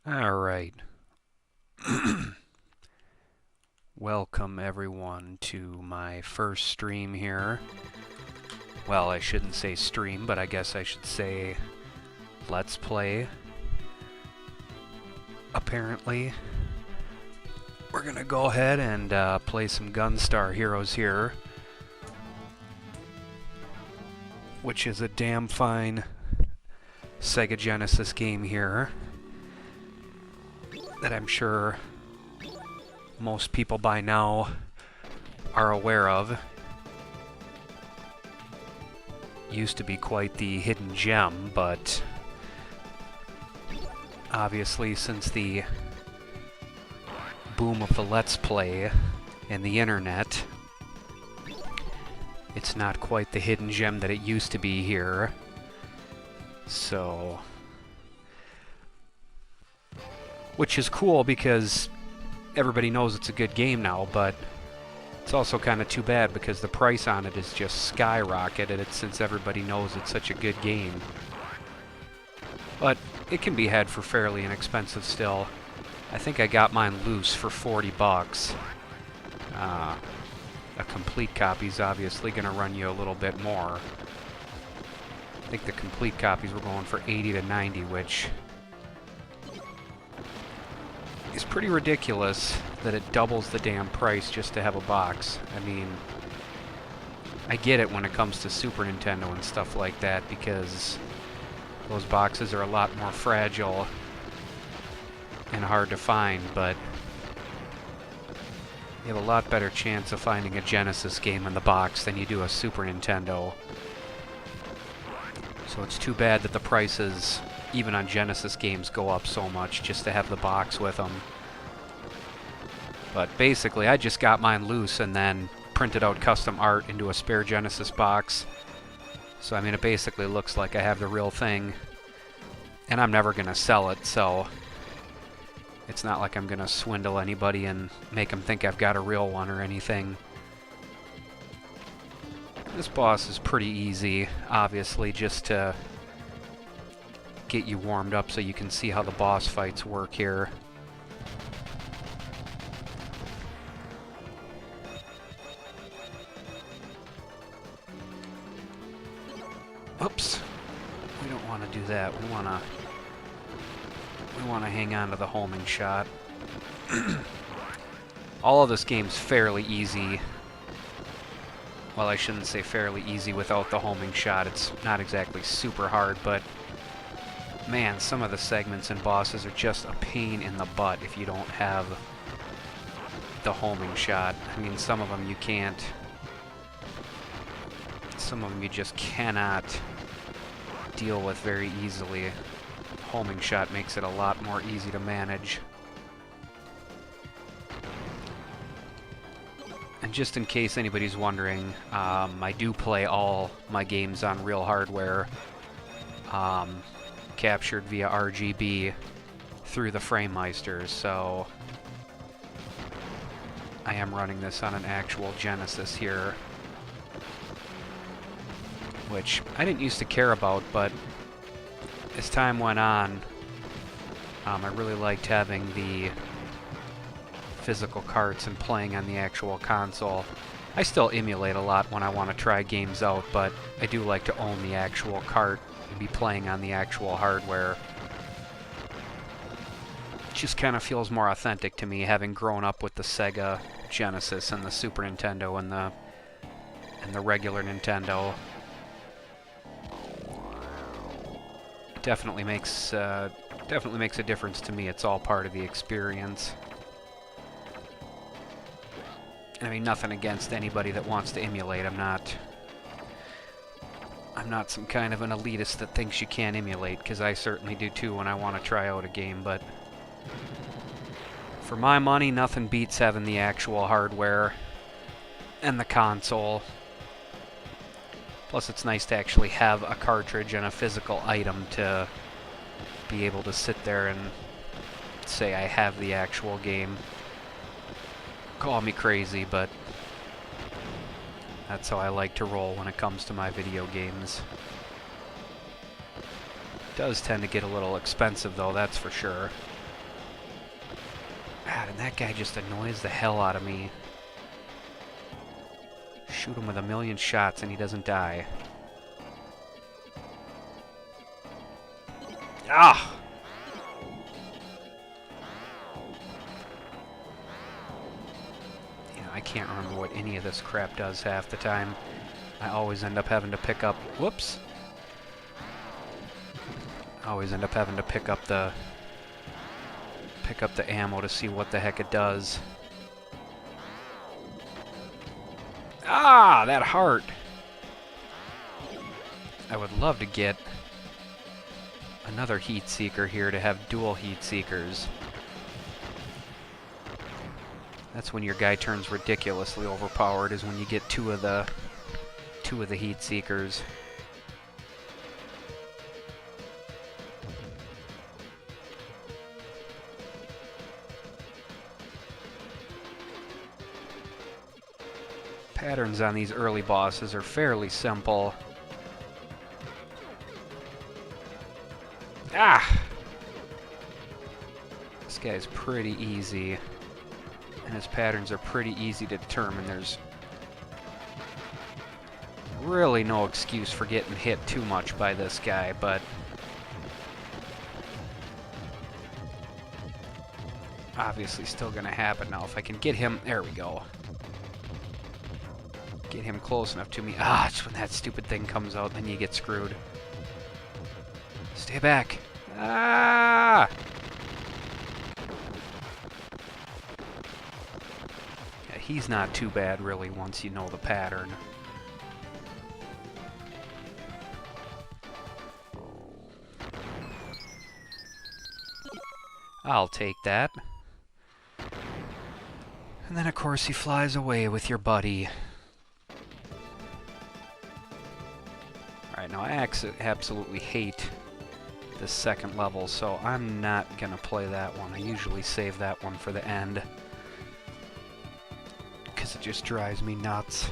All right. Welcome everyone to my first stream here. Well, I shouldn't say stream, but I guess I should say let's play. Apparently, we're gonna go ahead and play some Gunstar Heroes here, which is a damn fine Sega Genesis game here that I'm sure most people by now are aware of. Used to be quite the hidden gem, but obviously since the boom of the Let's Play and the internet, it's not quite the hidden gem that it used to be here. So, which is cool because everybody knows it's a good game now, but it's also kind of too bad because the price on it is just skyrocketed since everybody knows it's such a good game. But it can be had for fairly inexpensive still. I think I got mine loose for 40 bucks. A complete copy's obviously going to run you a little bit more. I think the complete copies were going for 80 to 90, which is pretty ridiculous that it doubles the damn price just to have a box. I mean, I get it when it comes to Super Nintendo and stuff like that because those boxes are a lot more fragile and hard to find, but you have a lot better chance of finding a Genesis game in the box than you do a Super Nintendo. So it's too bad that the prices, even on Genesis games, go up so much just to have the box with them. But basically, I just got mine loose and then printed out custom art into a spare Genesis box. So, I mean, it basically looks like I have the real thing. And I'm never going to sell it, so it's not like I'm going to swindle anybody and make them think I've got a real one or anything. This boss is pretty easy, obviously, just to get you warmed up so you can see how the boss fights work here. Oops. We don't want to do that. We want to hang on to the homing shot. All of this game's fairly easy. Well, I shouldn't say fairly easy without the homing shot. It's not exactly super hard, but man, some of the segments and bosses are just a pain in the butt if you don't have the homing shot. I mean, some of them you can't. Some of them you just cannot deal with very easily. Homing shot makes it a lot more easy to manage. And just in case anybody's wondering, I do play all my games on real hardware, captured via RGB through the Framemeister, so I am running this on an actual Genesis here, which I didn't used to care about, but as time went on, I really liked having the physical carts and playing on the actual console. I still emulate a lot when I want to try games out, but I do like to own the actual cart and be playing on the actual hardware. It just kind of feels more authentic to me, having grown up with the Sega Genesis and the Super Nintendo and the regular Nintendo. It definitely makes a difference to me. It's all part of the experience. I mean, nothing against anybody that wants to emulate. I'm not some kind of an elitist that thinks you can't emulate, because I certainly do too when I want to try out a game, but for my money, nothing beats having the actual hardware and the console. Plus, it's nice to actually have a cartridge and a physical item to be able to sit there and say I have the actual game. Call me crazy, but that's how I like to roll when it comes to my video games. It does tend to get a little expensive though, that's for sure. God, and that guy just annoys the hell out of me. Shoot him with a million shots and he doesn't die. Ah! Yeah, I can't remember what any of this crap does half the time. I always end up having to pick up... Whoops! I always end up having to pick up the ammo to see what the heck it does. Ah, that heart! I would love to get another heat seeker here to have dual heat seekers. That's when your guy turns ridiculously overpowered, is when you get two of the heat seekers. Patterns on these early bosses are fairly simple. Ah! This guy's pretty easy, and his patterns are pretty easy to determine. There's really no excuse for getting hit too much by this guy, but obviously still gonna happen. Now if I can get him, there we go. Get him close enough to me. Ah, it's when that stupid thing comes out, then you get screwed. Stay back. Ah! Yeah, he's not too bad, really, once you know the pattern. I'll take that. And then, of course, he flies away with your buddy. Alright, now I absolutely hate this second level, so I'm not gonna play that one. I usually save that one for the end, because it just drives me nuts.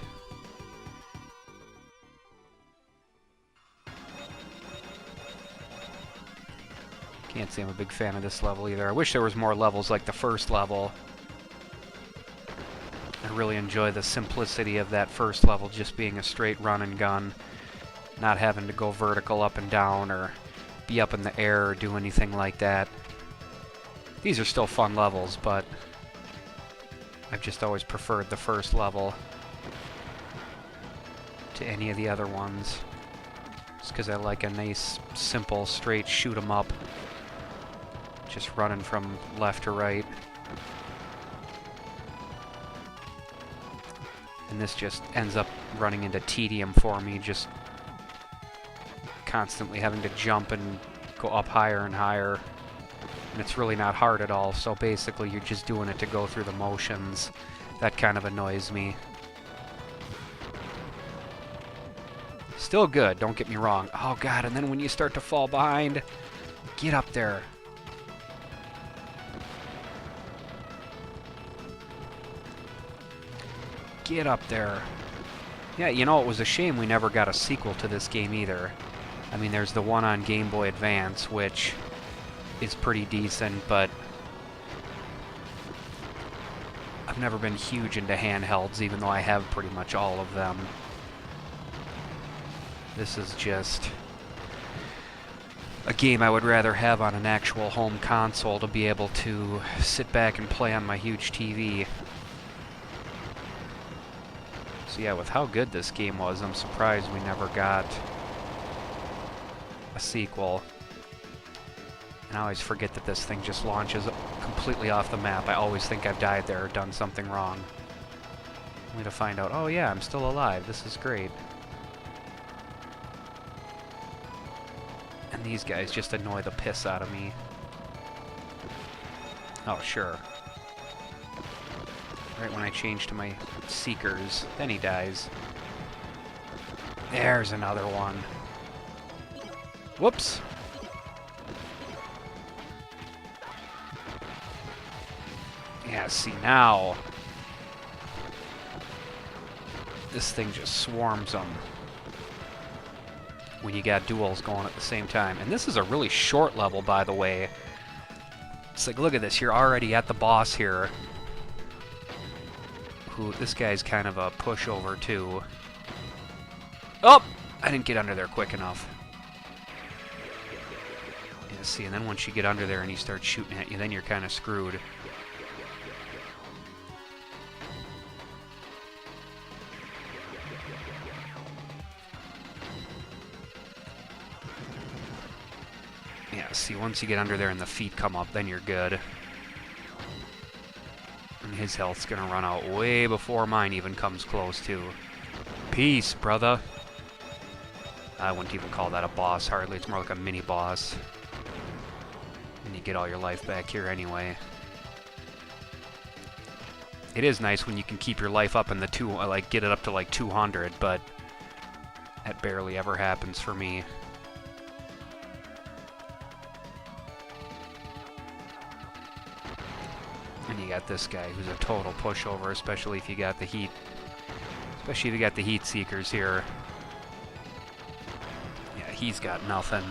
Can't say I'm a big fan of this level either. I wish there was more levels like the first level. I really enjoy the simplicity of that first level, just being a straight run and gun, not having to go vertical up and down or be up in the air or do anything like that. These are still fun levels, but I've just always preferred the first level to any of the other ones. Just because I like a nice, simple, straight shoot 'em up. Just running from left to right. And this just ends up running into tedium for me, just constantly having to jump and go up higher and higher. And it's really not hard at all, so basically you're just doing it to go through the motions. That kind of annoys me. Still good, don't get me wrong. Oh god, and then when you start to fall behind, get up there. Get up there. Yeah, you know, it was a shame we never got a sequel to this game either. I mean, there's the one on Game Boy Advance, which is pretty decent, but I've never been huge into handhelds, even though I have pretty much all of them. This is just a game I would rather have on an actual home console to be able to sit back and play on my huge TV. So yeah, with how good this game was, I'm surprised we never got a sequel. And I always forget that this thing just launches completely off the map. I always think I've died there or done something wrong. Only to find out, oh yeah, I'm still alive. This is great. And these guys just annoy the piss out of me. Oh, sure. Right when I change to my Seekers, then he dies. There's another one. Whoops! Yeah, see now. This thing just swarms them when you got duels going at the same time. And this is a really short level, by the way. It's like, look at this, you're already at the boss here. This guy's kind of a pushover too. Oh! I didn't get under there quick enough. Yeah, see, and then once you get under there and he starts shooting at you, then you're kind of screwed. Yeah, see, once you get under there and the feet come up, then you're good. And his health's gonna run out way before mine even comes close, too. Peace, brother. I wouldn't even call that a boss, hardly. It's more like a mini-boss. And you get all your life back here anyway. It is nice when you can keep your life up in the like, get it up to like 200, but that barely ever happens for me. And you got this guy who's a total pushover, especially if you got the heat. Especially if you got the heat seekers here. Yeah, he's got nothing.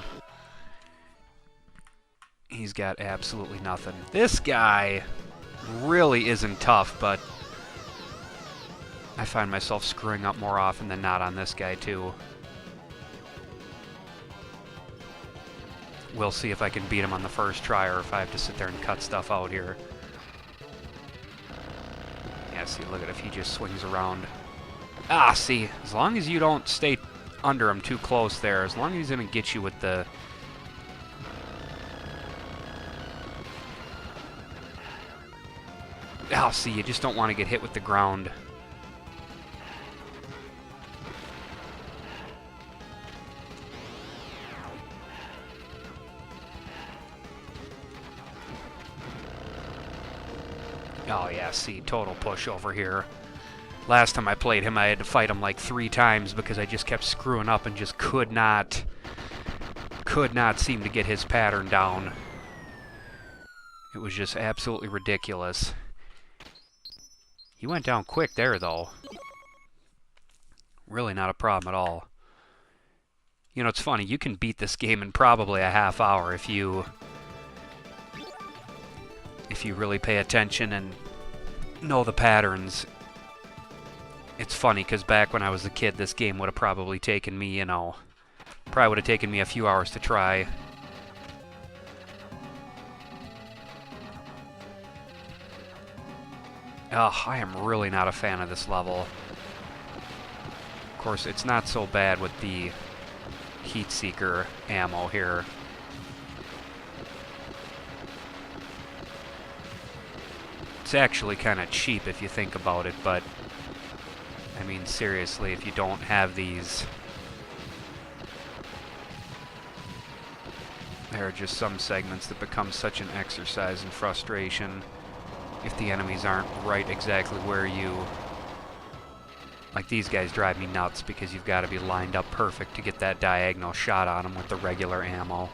He's got absolutely nothing. This guy really isn't tough, but I find myself screwing up more often than not on this guy too. We'll see if I can beat him on the first try or if I have to sit there and cut stuff out here. Yeah, see, look at if he just swings around. Ah, see, as long as you don't stay under him too close there, as long as he's going to get you with the... Ah, see, you just don't want to get hit with the ground. Oh yeah, see, total push over here. Last time I played him, I had to fight him like 3 times because I just kept screwing up and just could not seem to get his pattern down. It was just absolutely ridiculous. He went down quick there, though. Really not a problem at all. You know, it's funny, you can beat this game in probably a half hour if you really pay attention and know the patterns. It's funny, because back when I was a kid, this game would have probably taken me, you know, probably would have taken me a few hours to try. Oh, I am really not a fan of this level. Of course, it's not so bad with the heat seeker ammo here. It's actually kind of cheap if you think about it, but I mean, seriously, if you don't have these, there are just some segments that become such an exercise in frustration if the enemies aren't right exactly where you... Like, these guys drive me nuts because you've got to be lined up perfect to get that diagonal shot on them with the regular ammo.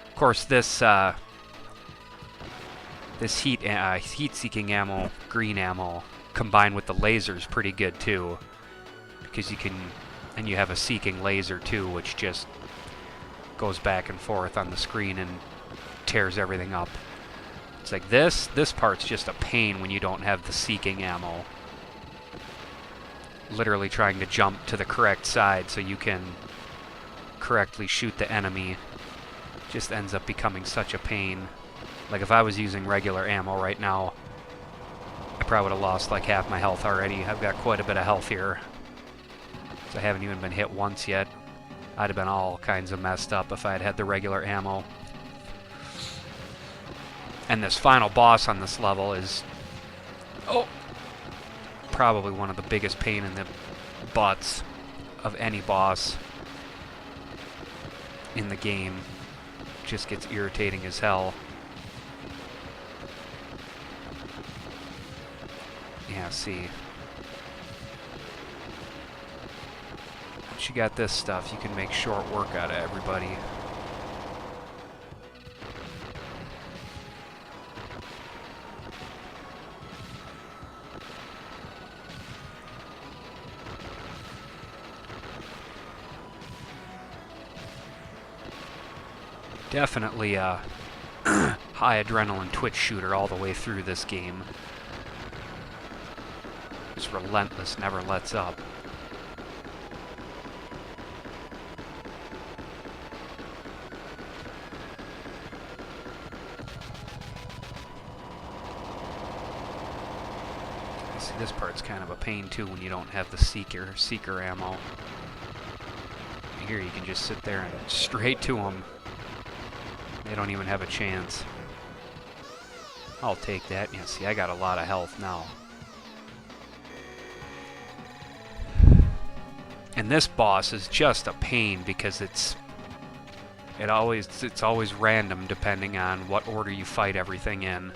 Of course, this heat-seeking ammo, green ammo, combined with the laser is pretty good too, because you can, and you have a seeking laser too, which just goes back and forth on the screen and tears everything up. It's like this part's just a pain when you don't have the seeking ammo. Literally trying to jump to the correct side so you can correctly shoot the enemy just ends up becoming such a pain. Like, if I was using regular ammo right now, I probably would have lost like half my health already. I've got quite a bit of health here. So I haven't even been hit once yet. I'd have been all kinds of messed up if I had had the regular ammo. And this final boss on this level is... oh! Probably one of the biggest pain in the butts of any boss in the game. Just gets irritating as hell. Yeah, see. Once you got this stuff, you can make short work out of everybody. Definitely high adrenaline twitch shooter all the way through this game. Just relentless, never lets up. See, this part's kind of a pain too when you don't have the seeker ammo. Here you can just sit there and straight to them. They don't even have a chance. I'll take that. Yeah, see, I got a lot of health now. And this boss is just a pain because it's always random depending on what order you fight everything in.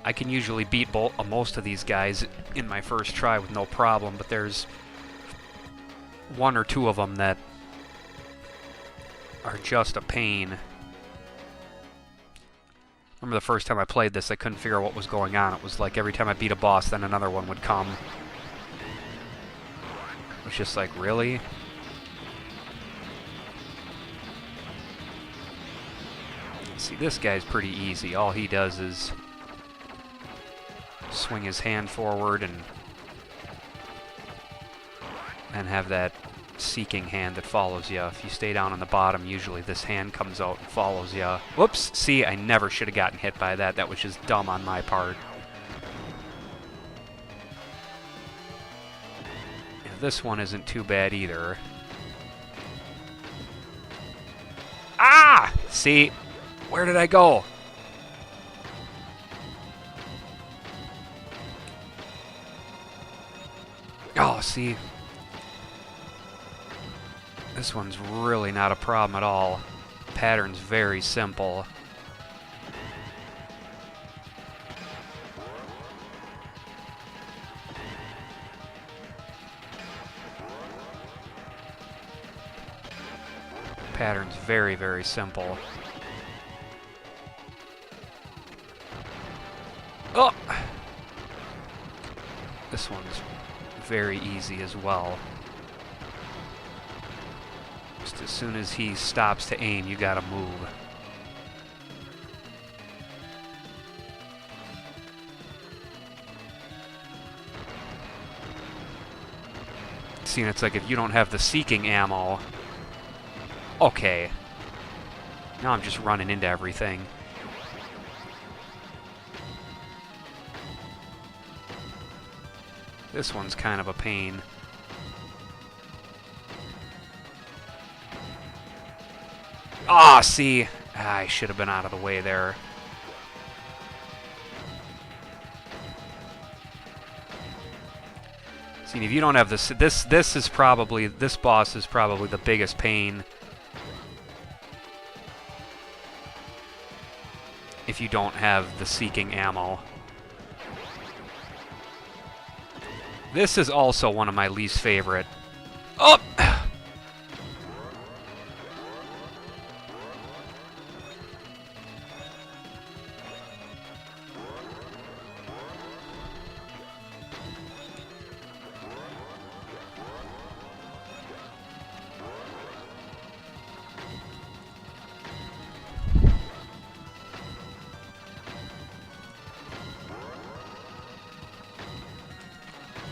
I can usually beat most of these guys in my first try with no problem, but there's one or two of them that are just a pain. Remember the first time I played this, I couldn't figure out what was going on. It was like every time I beat a boss, then another one would come. It was just like, really? See, this guy's pretty easy. All he does is swing his hand forward and have that seeking hand that follows you. If you stay down on the bottom, usually this hand comes out and follows you. Whoops! See, I never should have gotten hit by that. That was just dumb on my part. Yeah, this one isn't too bad either. Ah! See? Where did I go? Oh, see? This one's really not a problem at all. Pattern's very simple. Pattern's very, very simple. Oh! This one's very easy as well. Just as soon as he stops to aim, you gotta move. See, and it's like if you don't have the seeking ammo... Okay. Now I'm just running into everything. This one's kind of a pain. Ah, see? I should have been out of the way there. See, if you don't have this boss is probably the biggest pain. If you don't have the seeking ammo. This is also one of my least favorite. Oh!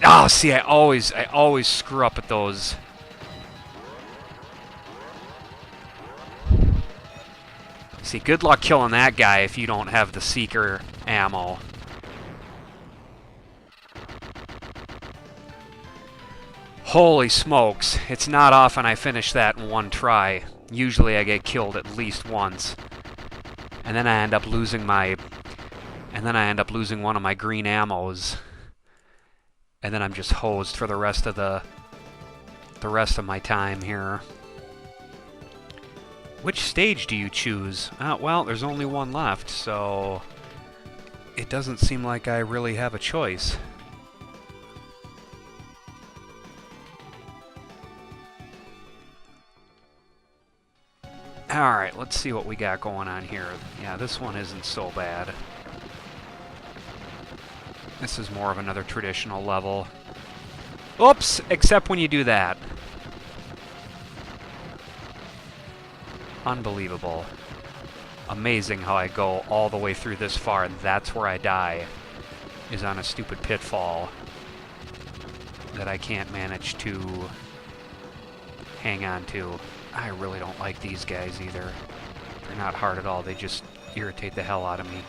Oh, see, I always screw up at those. See, good luck killing that guy if you don't have the seeker ammo. Holy smokes, it's not often I finish that in one try. Usually I get killed at least once. And then I end up losing one of my green ammos. And then I'm just hosed for the rest of my time here. Which stage do you choose? Well, there's only one left, so it doesn't seem like I really have a choice. Alright, let's see what we got going on here. Yeah, this one isn't so bad. This is more of another traditional level. Oops! Except when you do that. Unbelievable. Amazing how I go all the way through this far, and that's where I die, is on a stupid pitfall that I can't manage to hang on to. I really don't like these guys either. They're not hard at all. They just irritate the hell out of me.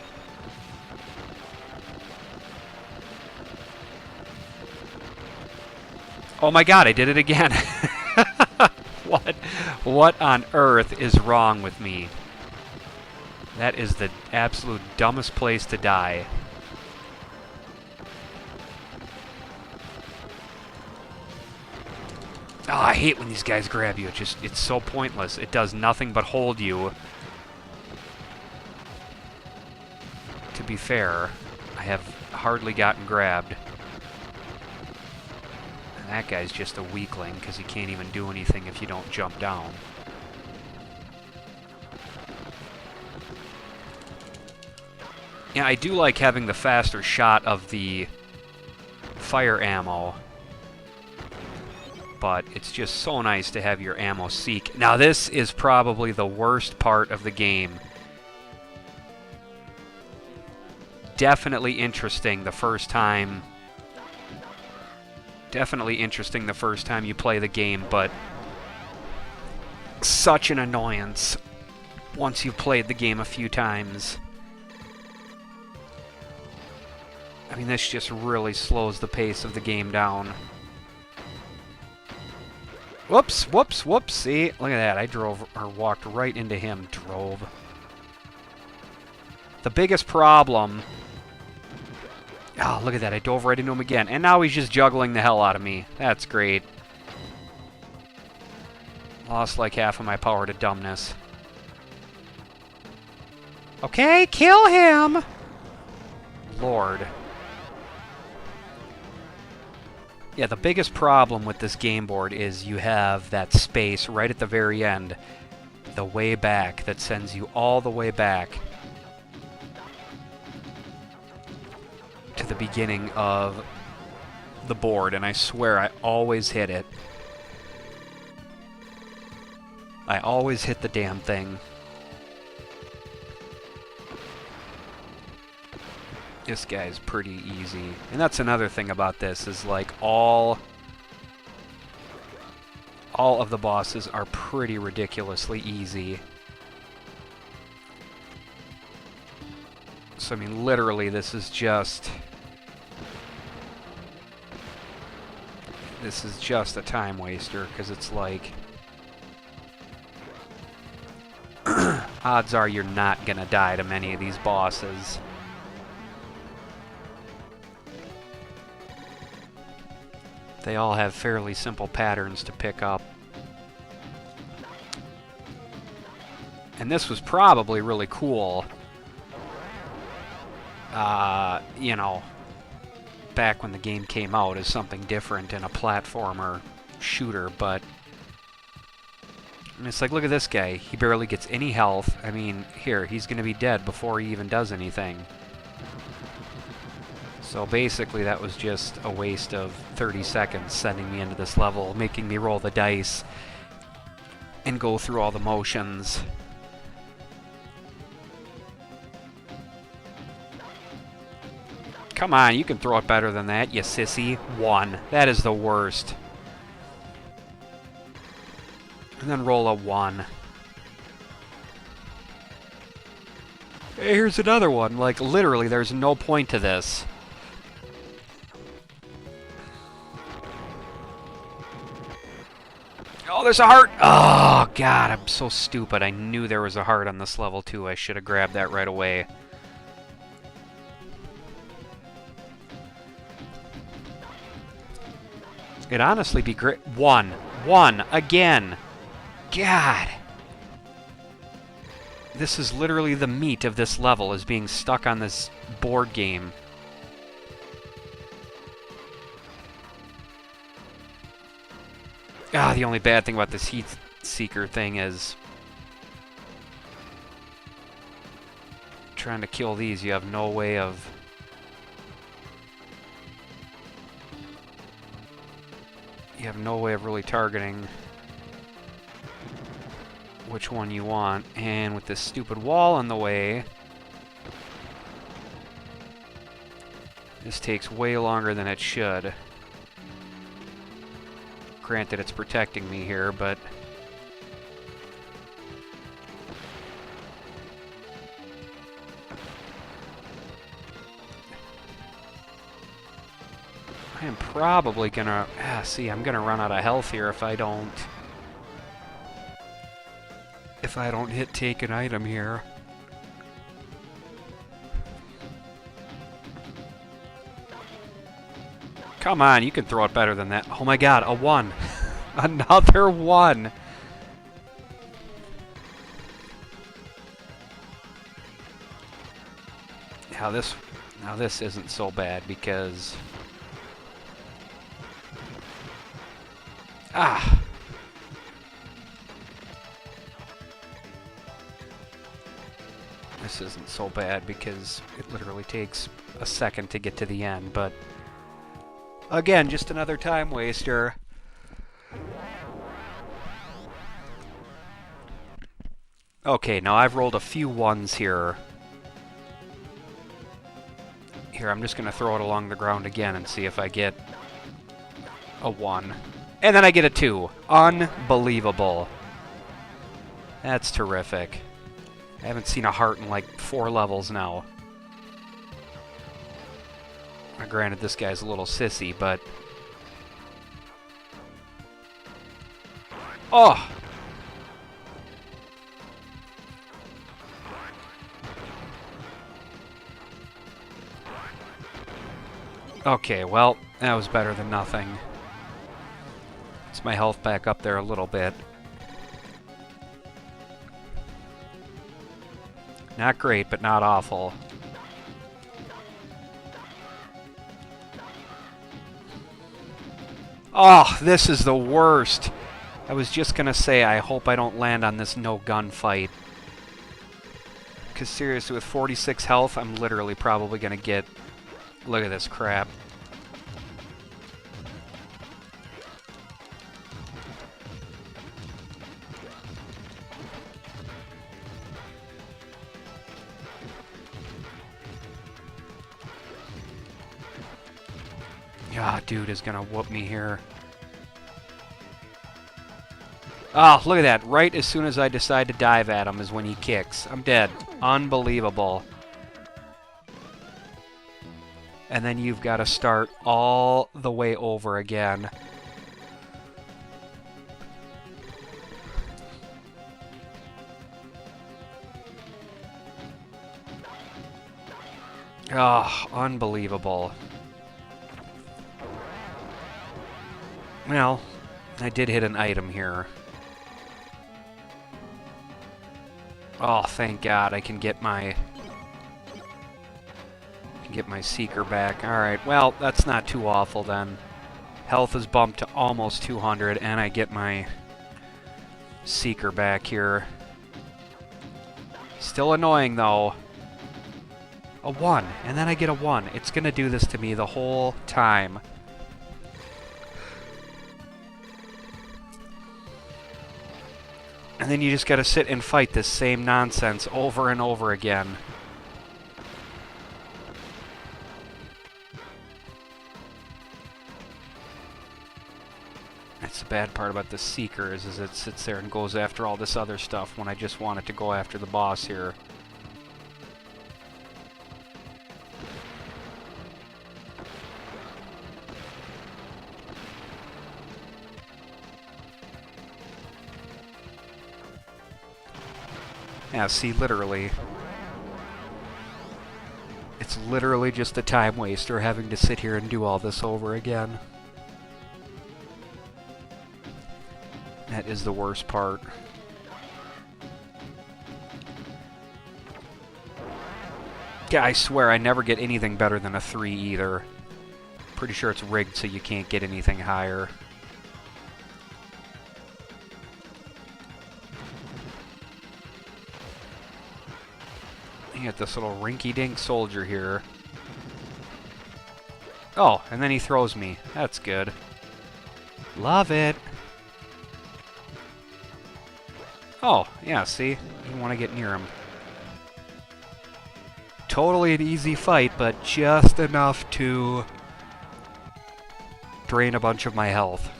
Oh my god, I did it again. What on earth is wrong with me? That is the absolute dumbest place to die. Oh, I hate when these guys grab you. It's so pointless. It does nothing but hold you. To be fair, I have hardly gotten grabbed. And that guy's just a weakling because he can't even do anything if you don't jump down. Yeah, I do like having the faster shot of the fire ammo, but it's just so nice to have your ammo seek. Now this is probably the worst part of the game. Definitely interesting the first time. Definitely interesting the first time you play the game, but such an annoyance once you've played the game a few times. I mean, this just really slows the pace of the game down. Whoops, whoops, whoops. See? Look at that. I drove, or walked right into him. Drove. The biggest problem... Oh, look at that. I dove right into him again. And now he's just juggling the hell out of me. That's great. Lost like half of my power to dumbness. Okay, kill him! Lord. Yeah, the biggest problem with this game board is you have that space right at the very end, the way back, that sends you all the way back to the beginning of the board, and I swear I always hit it. I always hit the damn thing. This guy's pretty easy. And that's another thing about this, is like all of the bosses are pretty ridiculously easy. So I mean, literally this is just a time waster, because it's like odds are you're not gonna die to many of these bosses. They all have fairly simple patterns to pick up. And this was probably really cool, you know, back when the game came out as something different in a platformer shooter, but and it's like, look at this guy. He barely gets any health. I mean, here, he's going to be dead before he even does anything. So basically that was just a waste of 30 seconds sending me into this level, making me roll the dice and go through all the motions. Come on, you can throw it better than that, you sissy. 1. That is the worst. And then roll a 1. Hey, here's another one. Like, literally, there's no point to this. Oh, there's a heart! Oh, God, I'm so stupid. I knew there was a heart on this level, too. I should have grabbed that right away. It'd honestly be great. 1. 1. Again. God. This is literally the meat of this level, is being stuck on this board game. Ah, the only bad thing about this heat seeker thing is trying to kill these, you have no way of really targeting. which one you want. And with this stupid wall in the way, this takes way longer than it should. Granted, it's protecting me here, but I am probably gonna... see, I'm gonna run out of health here if I don't hit take an item here. Come on, you can throw it better than that. Oh my god, a 1. Another 1. Now this isn't so bad because... This isn't so bad because it literally takes a second to get to the end, but... Again, just another time waster. Okay, now I've rolled a few 1s here. Here, I'm just going to throw it along the ground again and see if I get a 1. And then I get a 2. Unbelievable. That's terrific. I haven't seen a heart in like 4 levels now. Granted, this guy's a little sissy, but... Oh! Okay, well, that was better than nothing. It's my health back up there a little bit. Not great, but not awful. Oh, this is the worst. I was just gonna say, I hope I don't land on this no gun fight. Because seriously, with 46 health, I'm literally probably gonna get... Look at this crap. Ah, dude is gonna whoop me here. Oh, look at that. Right as soon as I decide to dive at him is when he kicks. I'm dead. Unbelievable. And then you've got to start all the way over again. Oh, unbelievable. Well, I did hit an item here. Oh, thank God, I can get my seeker back. Alright, well, that's not too awful then. Health is bumped to almost 200, and I get my seeker back here. Still annoying, though. A 1, and then I get a 1. It's gonna do this to me the whole time. And then you just gotta sit and fight this same nonsense over and over again. That's the bad part about the Seeker, is it sits there and goes after all this other stuff when I just want it to go after the boss here. Yeah, see, literally. It's literally just a time waster having to sit here and do all this over again. That is the worst part. Yeah, I swear I never get anything better than a 3 either. Pretty sure it's rigged so you can't get anything higher. You got this little rinky-dink soldier here. Oh, and then he throws me. That's good. Love it. Oh, yeah, see? You want to get near him. Totally an easy fight, but just enough to drain a bunch of my health.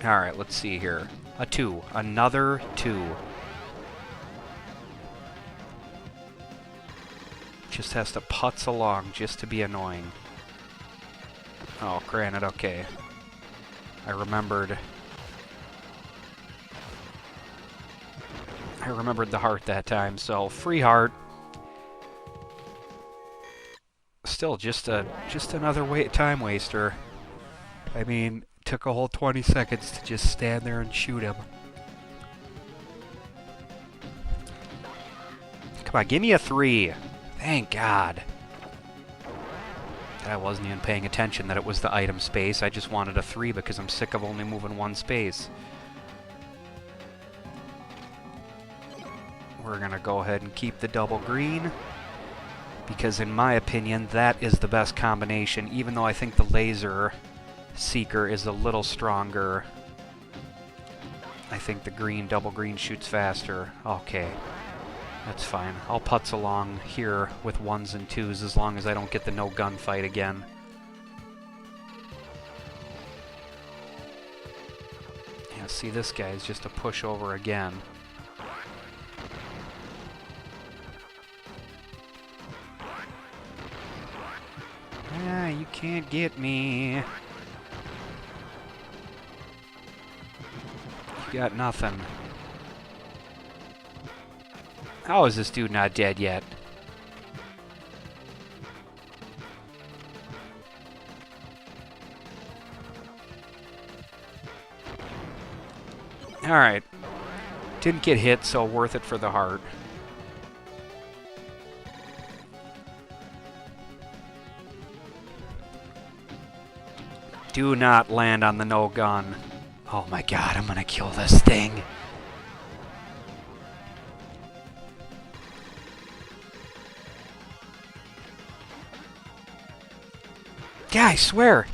Alright, let's see here. A 2. Another 2. Just has to putz along just to be annoying. Oh, granted, okay. I remembered the heart that time, so free heart. Still just another time waster. I mean, took a whole 20 seconds to just stand there and shoot him. Come on, give me a 3. Thank God. I wasn't even paying attention that it was the item space. I just wanted a 3 because I'm sick of only moving one space. We're gonna go ahead and keep the double green, because in my opinion that is the best combination, even though I think the laser seeker is a little stronger. I think the double green shoots faster. Okay, that's fine. I'll putz along here with 1s and 2s as long as I don't get the no gunfight again. Yeah, see, this guy is just a pushover again. Ah, you can't get me. You got nothing. How is this dude not dead yet? Alright. Didn't get hit, so worth it for the heart. Do not land on the no gun. Oh my God, I'm gonna kill this thing. Yeah, I swear.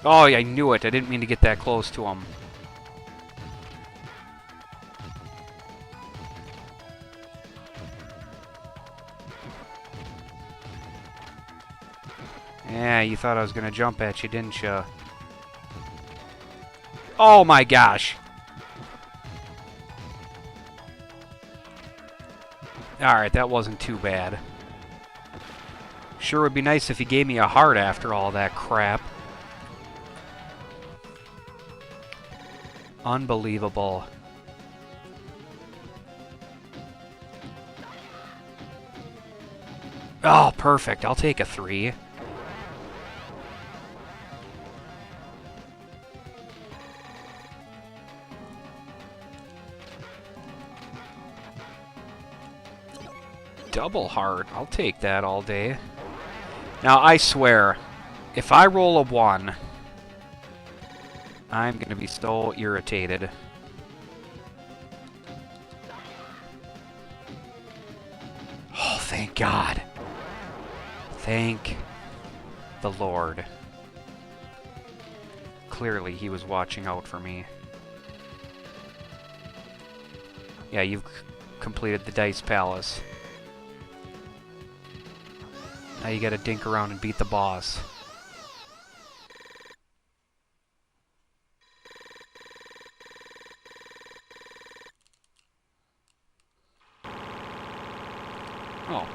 Oh, I knew it. I didn't mean to get that close to him. Yeah, you thought I was gonna jump at you, didn't you? Oh my gosh! Alright, that wasn't too bad. Sure would be nice if he gave me a heart after all that crap. Unbelievable. Oh, perfect. I'll take a 3. Double heart. I'll take that all day. Now, I swear, if I roll a 1, I'm going to be so irritated. Oh, thank God. Thank the Lord. Clearly, he was watching out for me. Yeah, you've completed the Dice Palace. Now you gotta dink around and beat the boss. Oh.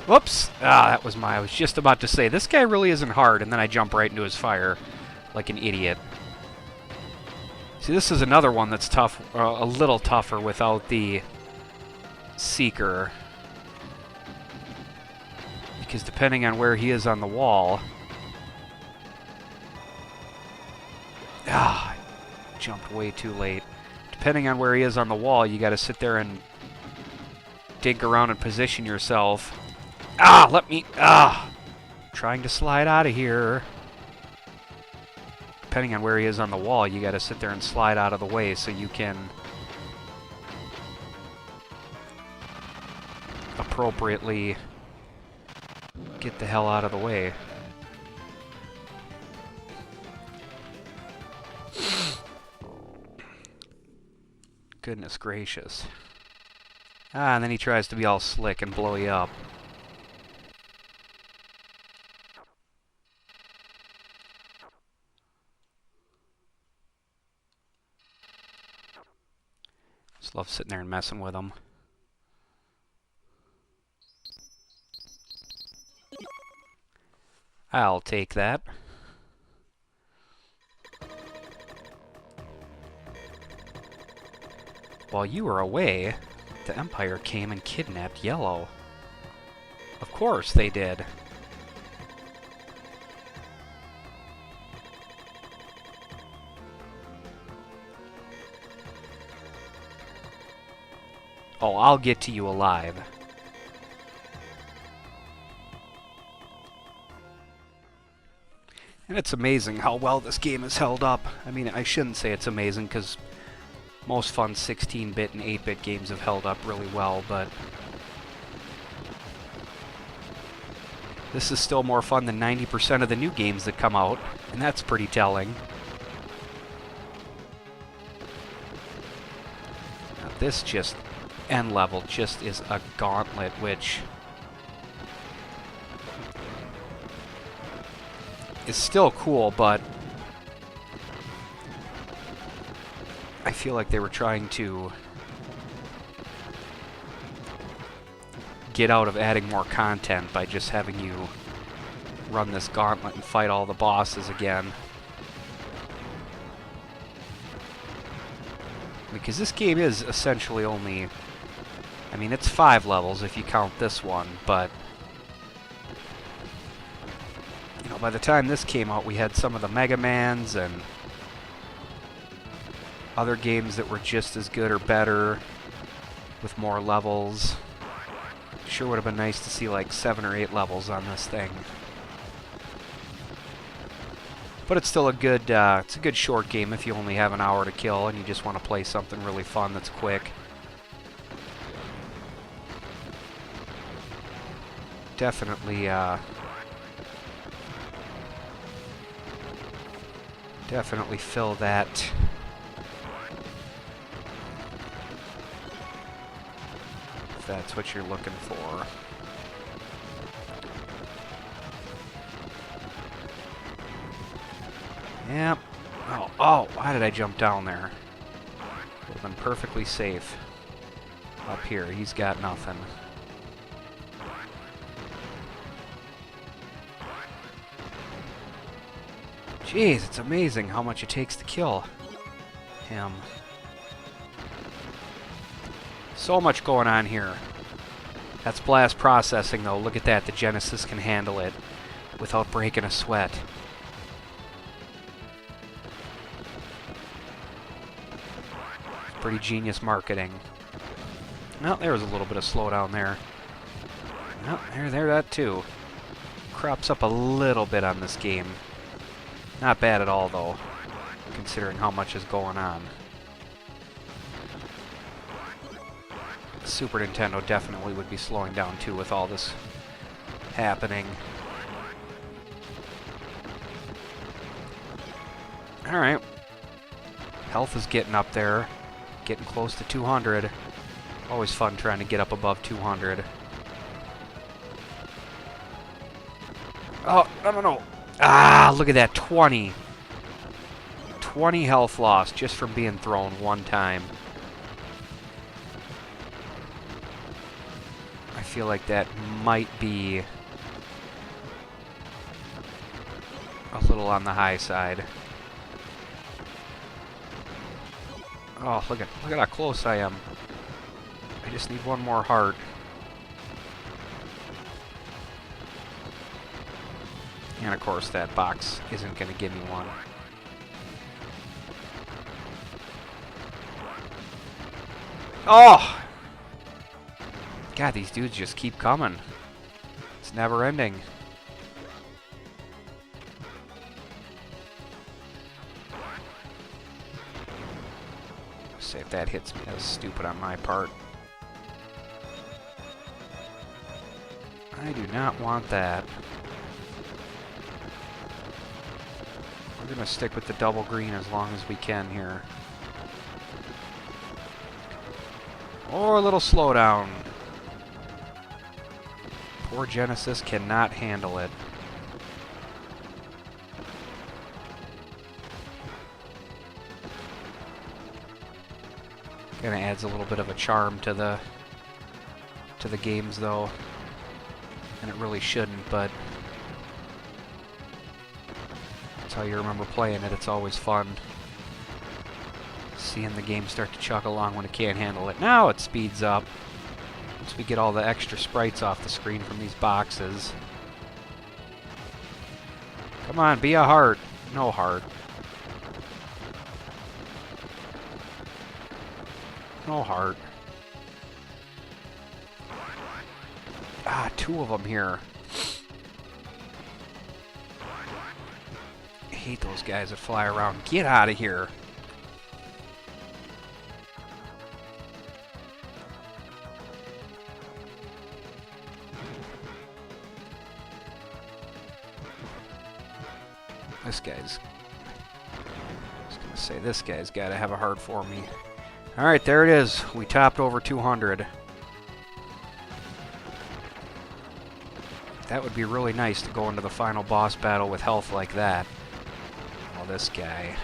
Whoops! Ah, that was I was just about to say, this guy really isn't hard, and then I jump right into his fire like an idiot. See, this is another one that's tough, a little tougher without the Seeker. Because depending on where he is on the wall, Ah, jumped way too late. Depending on where he is on the wall, you gotta sit there and dig around and position yourself. Ah, let me... Ah! Trying to slide out of here. Depending on where he is on the wall, you gotta sit there and slide out of the way so you can appropriately get the hell out of the way. Goodness gracious. Ah, and then he tries to be all slick and blow you up. Just love sitting there and messing with him. I'll take that. While you were away, the Empire came and kidnapped Yellow. Of course they did. Oh, I'll get to you alive. And it's amazing how well this game has held up. I mean, I shouldn't say it's amazing, because most fun 16-bit and 8-bit games have held up really well, but this is still more fun than 90% of the new games that come out, and that's pretty telling. Now, this just end level just is a gauntlet, which is still cool, but I feel like they were trying to get out of adding more content by just having you run this gauntlet and fight all the bosses again. Because this game is essentially only... I mean, it's 5 levels if you count this one, but... You know, by the time this came out, we had some of the Mega Mans and other games that were just as good or better with more levels. Sure would have been nice to see like 7 or 8 levels on this thing. But it's still a good, it's a good short game if you only have an hour to kill and you just want to play something really fun that's quick. Definitely, definitely fill that. If that's what you're looking for. Yep. Oh, why did I jump down there? Would have been perfectly safe. Up here, he's got nothing. Jeez, it's amazing how much it takes to kill him. So much going on here. That's blast processing, though. Look at that. The Genesis can handle it without breaking a sweat. Pretty genius marketing. Well, there was a little bit of slowdown there. Well, there, that too. Crops up a little bit on this game. Not bad at all, though, considering how much is going on. The Super Nintendo definitely would be slowing down, too, with all this happening. Alright. Health is getting up there. Getting close to 200. Always fun trying to get up above 200. Oh, no. Ah, look at that, 20. 20 health loss just from being thrown one time. I feel like that might be a little on the high side. Oh, look at how close I am. I just need one more heart. And of course that box isn't going to give me one. Oh! God, these dudes just keep coming. It's never ending. See if that hits me. That's stupid on my part. I do not want that. We're going to stick with the double green as long as we can here. Or a little slowdown. Poor Genesis cannot handle it. Kind of adds a little bit of a charm to the games, though, and it really shouldn't. But that's how you remember playing it. It's always fun seeing the game start to chuck along when it can't handle it. Now it speeds up once we get all the extra sprites off the screen from these boxes. Come on, be a heart. No heart. No heart. Ah, two of them here. I hate those guys that fly around. Get out of here. This guy's... I was gonna say, this guy's gotta have a heart for me. Alright, there it is. We topped over 200. That would be really nice to go into the final boss battle with health like that. Oh, this guy.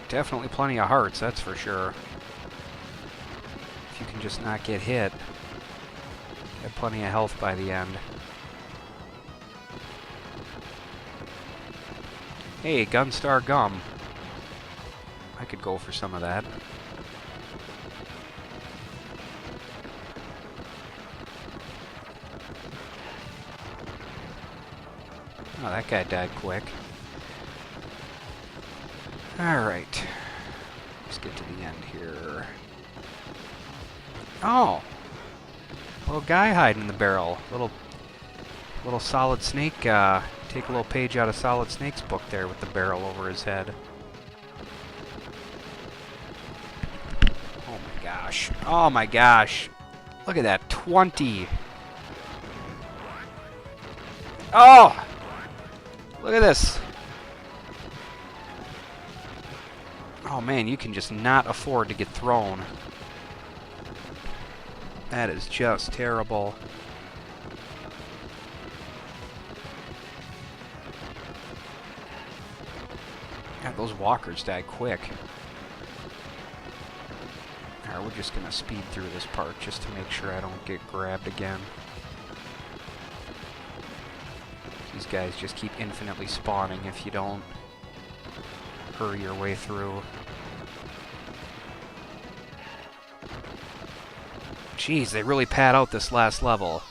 Definitely plenty of hearts, that's for sure. If you can just not get hit. Get plenty of health by the end. Hey, Gunstar gum. I could go for some of that. Oh, that guy died quick. Alright. Let's get to the end here. Oh! Little guy hiding in the barrel. Little Solid Snake, take a little page out of Solid Snake's book there with the barrel over his head. Oh my gosh. Oh my gosh. Look at that. 20. Oh! Look at this. Oh man, you can just not afford to get thrown. That is just terrible. God, those walkers die quick. Alright, we're just gonna speed through this part just to make sure I don't get grabbed again. These guys just keep infinitely spawning if you don't hurry your way through. Jeez, they really pad out this last level.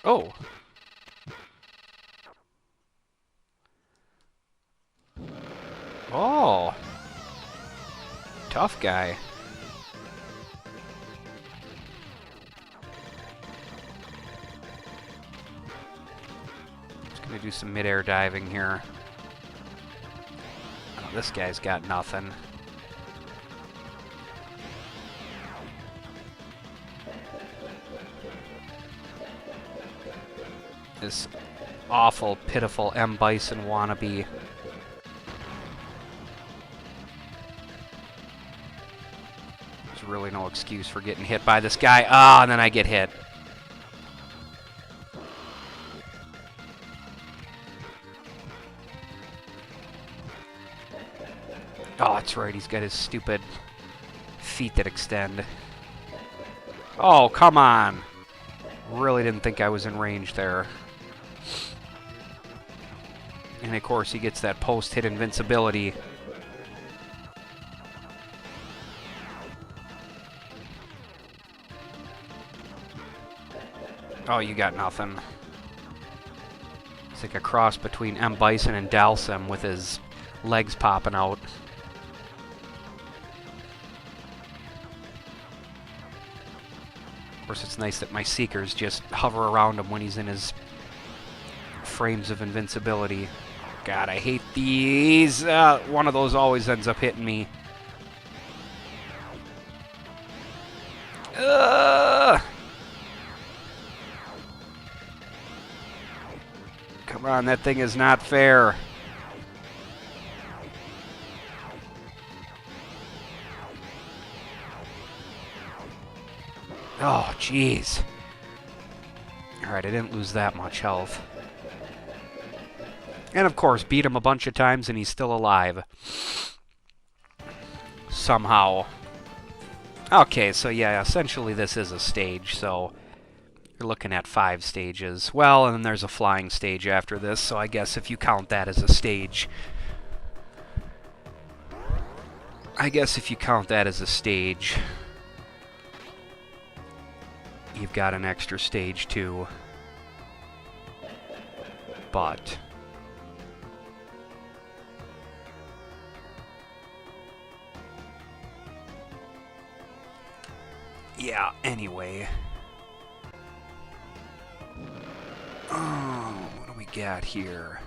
Oh! Oh! Tough guy. Just gonna do some mid-air diving here. Oh, this guy's got nothing. This awful, pitiful M. Bison wannabe. There's really no excuse for getting hit by this guy. Ah, and then I get hit. Oh, that's right. He's got his stupid feet that extend. Oh, come on. Really didn't think I was in range there. And of course, he gets that post-hit invincibility. Oh, you got nothing. It's like a cross between M. Bison and Dalsum with his legs popping out. Of course, it's nice that my Seekers just hover around him when he's in his frames of invincibility. God, I hate these. One of those always ends up hitting me. Come on, that thing is not fair. Oh, jeez. Alright, I didn't lose that much health. And of course, beat him a bunch of times and he's still alive. Somehow. Okay, so yeah, essentially this is a stage, so you're looking at 5 stages. Well, and then there's a flying stage after this, so I guess if you count that as a stage... You've got an extra stage too. But... yeah, anyway. Oh, what do we got here?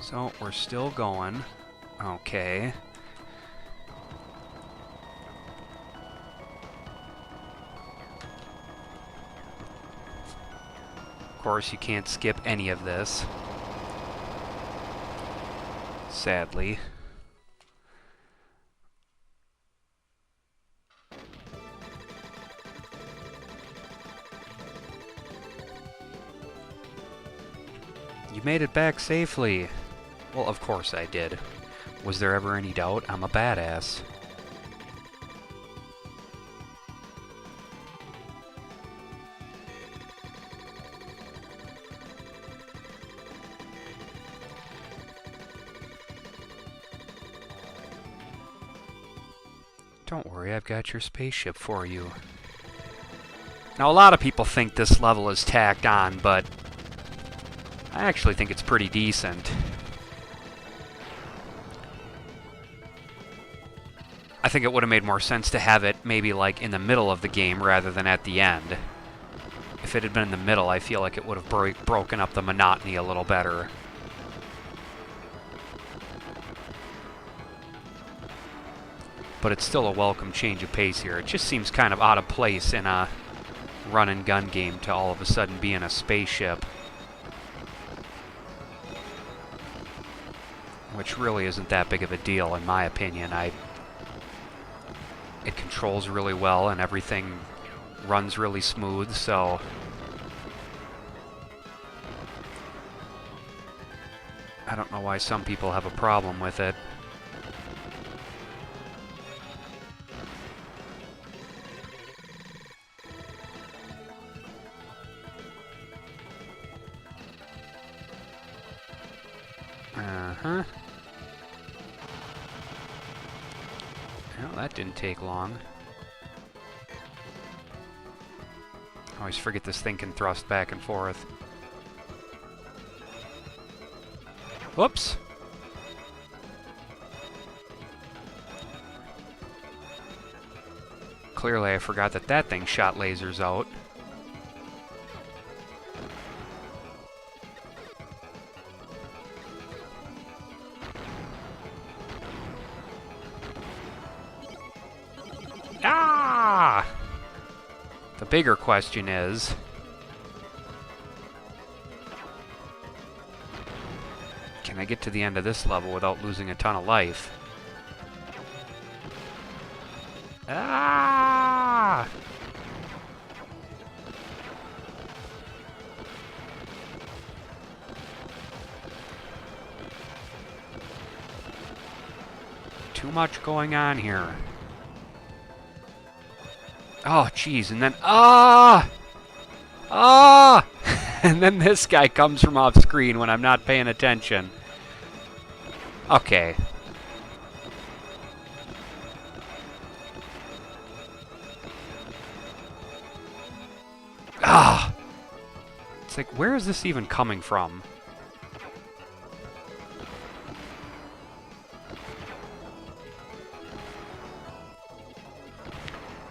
So, we're still going. Okay. Of course, you can't skip any of this. Sadly. You made it back safely. Well, of course I did. Was there ever any doubt? I'm a badass. Don't worry, I've got your spaceship for you. Now, a lot of people think this level is tacked on, but I actually think it's pretty decent. I think it would have made more sense to have it maybe like in the middle of the game rather than at the end. If it had been in the middle, I feel like it would have broken up the monotony a little better. But it's still a welcome change of pace here. It just seems kind of out of place in a run-and-gun game to all of a sudden be in a spaceship. Which really isn't that big of a deal, in my opinion. It controls really well, and everything runs really smooth, so... I don't know why some people have a problem with it. Uh-huh. Well, that didn't take long. I always forget this thing can thrust back and forth. Whoops! Clearly I forgot that that thing shot lasers out. Ah! The bigger question is... can I get to the end of this level without losing a ton of life? Ah! Too much going on here. Oh, jeez, and then... ah! Ah! And then this guy comes from off screen when I'm not paying attention. Okay. Ah! It's like, where is this even coming from?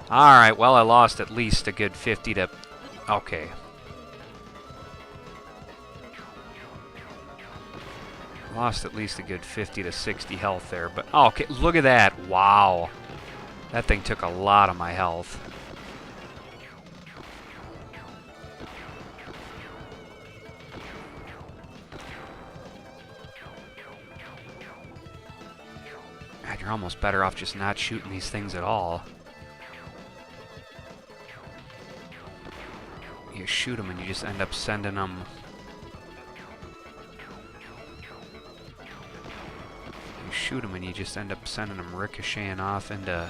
Alright, well, I lost at least a good 50 to... Okay. Lost at least a good 50 to 60 health there, but... Oh, okay, look at that. Wow. That thing took a lot of my health. God, you're almost better off just not shooting these things at all. You shoot them and you just end up sending them... You shoot them and you just end up sending them ricocheting off into...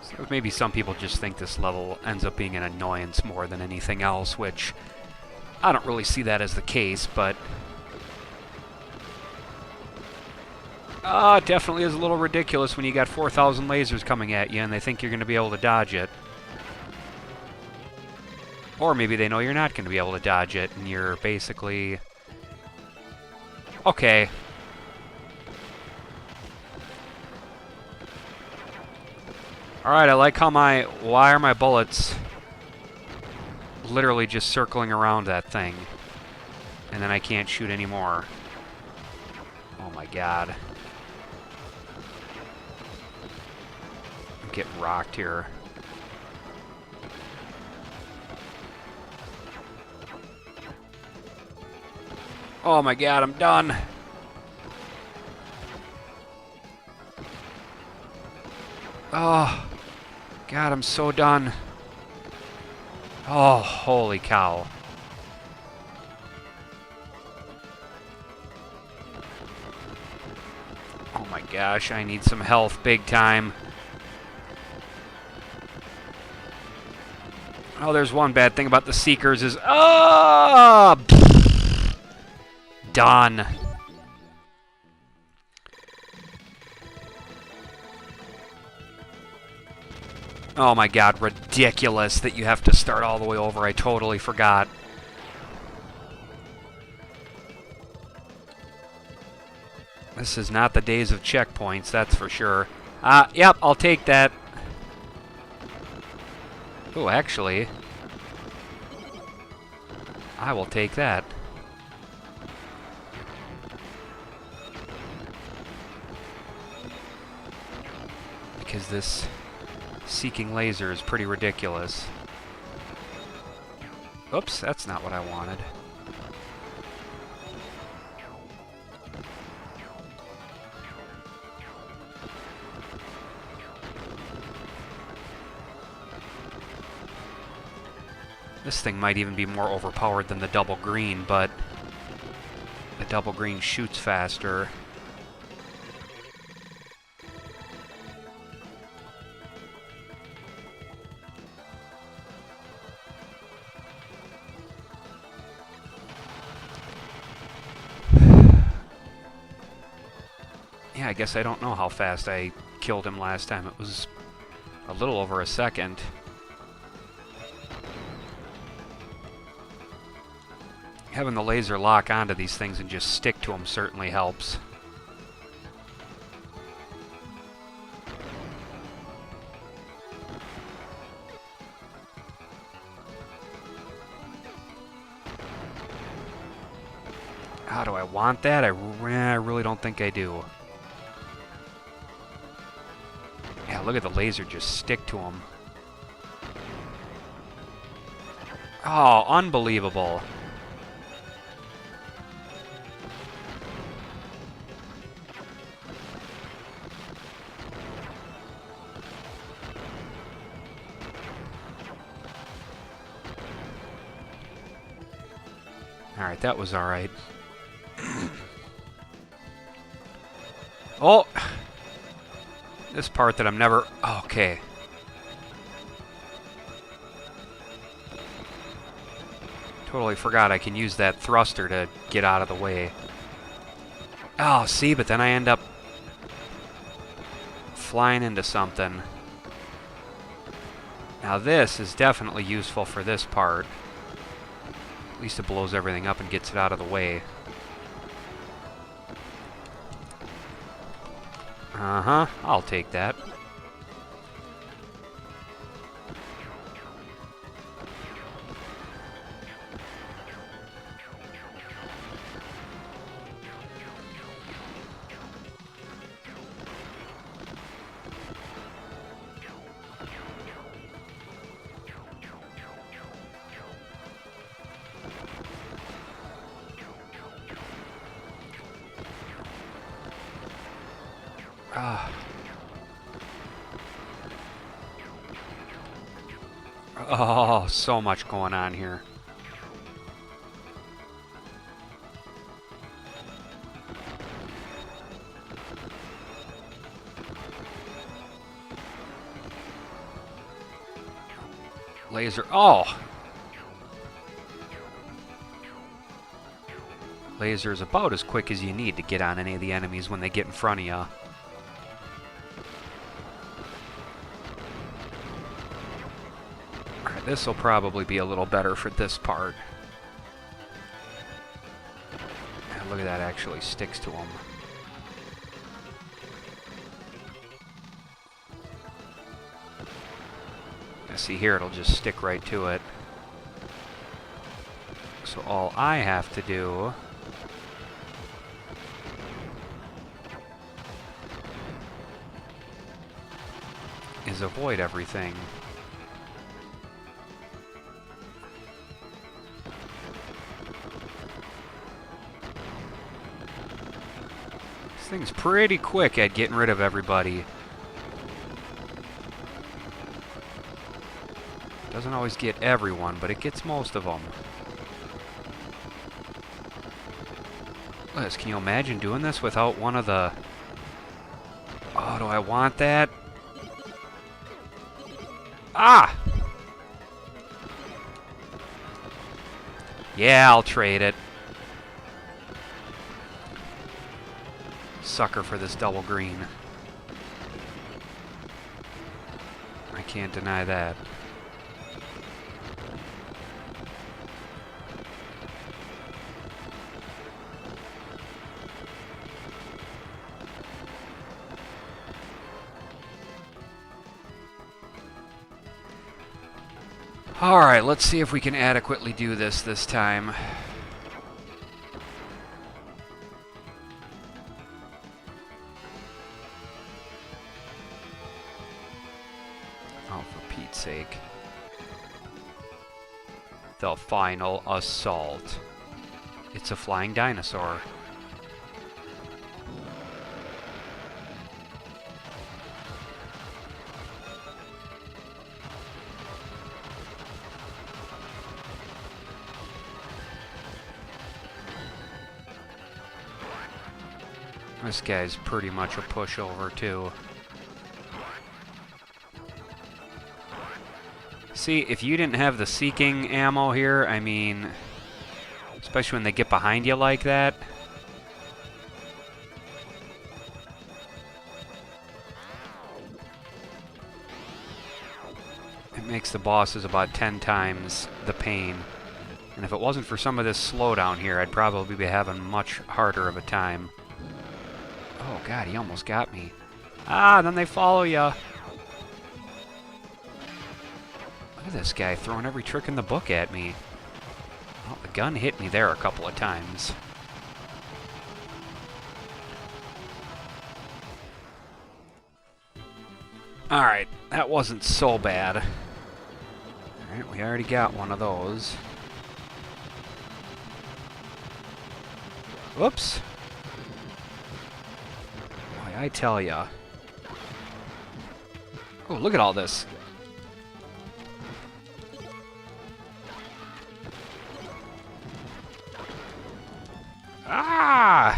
So maybe some people just think this level ends up being an annoyance more than anything else, which... I don't really see that as the case, but... it definitely is a little ridiculous when you got 4,000 lasers coming at you and they think you're going to be able to dodge it. Or maybe they know you're not going to be able to dodge it and you're basically... Okay. Alright, I like how my... Why are my bullets... literally just circling around that thing. And then I can't shoot anymore. Oh my god. I'm getting rocked here. Oh my god, I'm done. Oh, god, I'm so done. Oh, holy cow. Oh my gosh, I need some health big time. Oh, there's one bad thing about the Seekers is... Oh! Done. Oh my god, ridiculous that you have to start all the way over. I totally forgot. This is not the days of checkpoints, that's for sure. Yep, I'll take that. Oh, actually, I will take that. Because this seeking laser is pretty ridiculous. Oops, that's not what I wanted. This thing might even be more overpowered than the double green, but the double green shoots faster. Yeah, I guess I don't know how fast I killed him last time. It was a little over a second. Having the laser lock onto these things and just stick to them certainly helps. How do I want that? I really don't think I do. Yeah, look at the laser just stick to them. Oh, unbelievable. Alright, that was alright. Oh! This part that I'm never... Okay. Totally forgot I can use that thruster to get out of the way. Oh, see, but then I end up flying into something. Now this is definitely useful for this part. At least it blows everything up and gets it out of the way. Uh-huh, I'll take that. Oh, so much going on here. Laser. Oh! Laser is about as quick as you need to get on any of the enemies when they get in front of you. Alright, this will probably be a little better for this part. And look at that, actually sticks to them. See here, it'll just stick right to it. So all I have to do is avoid everything. This thing's pretty quick at getting rid of everybody. Doesn't always get everyone, but it gets most of them. Liz, can you imagine doing this without one of the... Oh, do I want that? Ah! Yeah, I'll trade it. Sucker for this double green. I can't deny that. Alright, let's see if we can adequately do this time. Oh, for Pete's sake. The final assault. It's a flying dinosaur. This guy's pretty much a pushover, too. See, if you didn't have the seeking ammo here, I mean, especially when they get behind you like that. It makes the bosses about 10 times the pain. And if it wasn't for some of this slowdown here, I'd probably be having much harder of a time. Oh god, he almost got me. Ah, then they follow ya. Look at this guy throwing every trick in the book at me. Well, the gun hit me there a couple of times. Alright, that wasn't so bad. Alright, we already got one of those. Whoops. Boy, I tell ya. Oh, look at all this. Ah!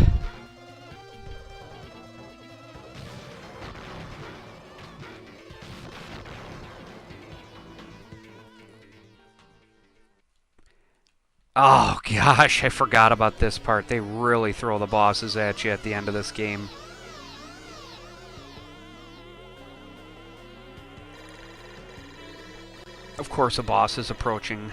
Oh gosh, I forgot about this part. They really throw the bosses at you at the end of this game. Of course, a boss is approaching.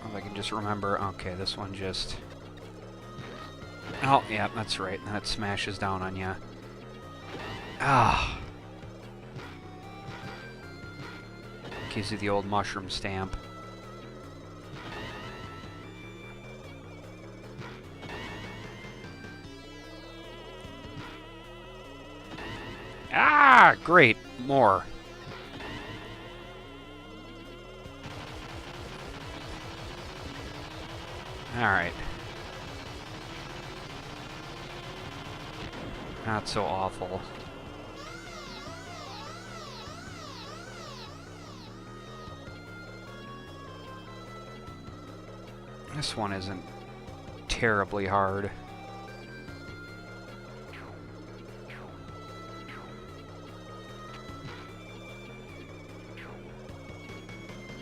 If I can just remember. Okay, this one just... Oh, yeah, that's right. And then it smashes down on you. Ah. Gives you the old mushroom stamp. Ah, great. More. Alright. Not so awful. This one isn't terribly hard.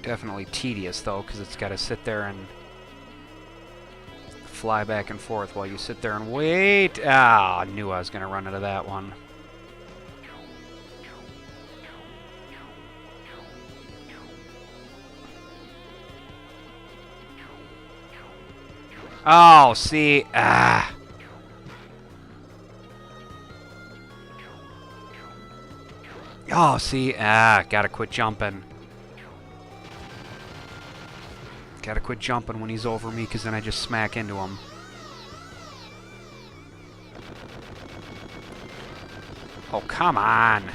Definitely tedious, though, because it's got to sit there and fly back and forth while you sit there and wait. Ah, I knew I was going to run into that one. Oh, see, ah. Oh, see, gotta quit jumping. Gotta quit jumping when he's over me, because then I just smack into him. Oh, come on.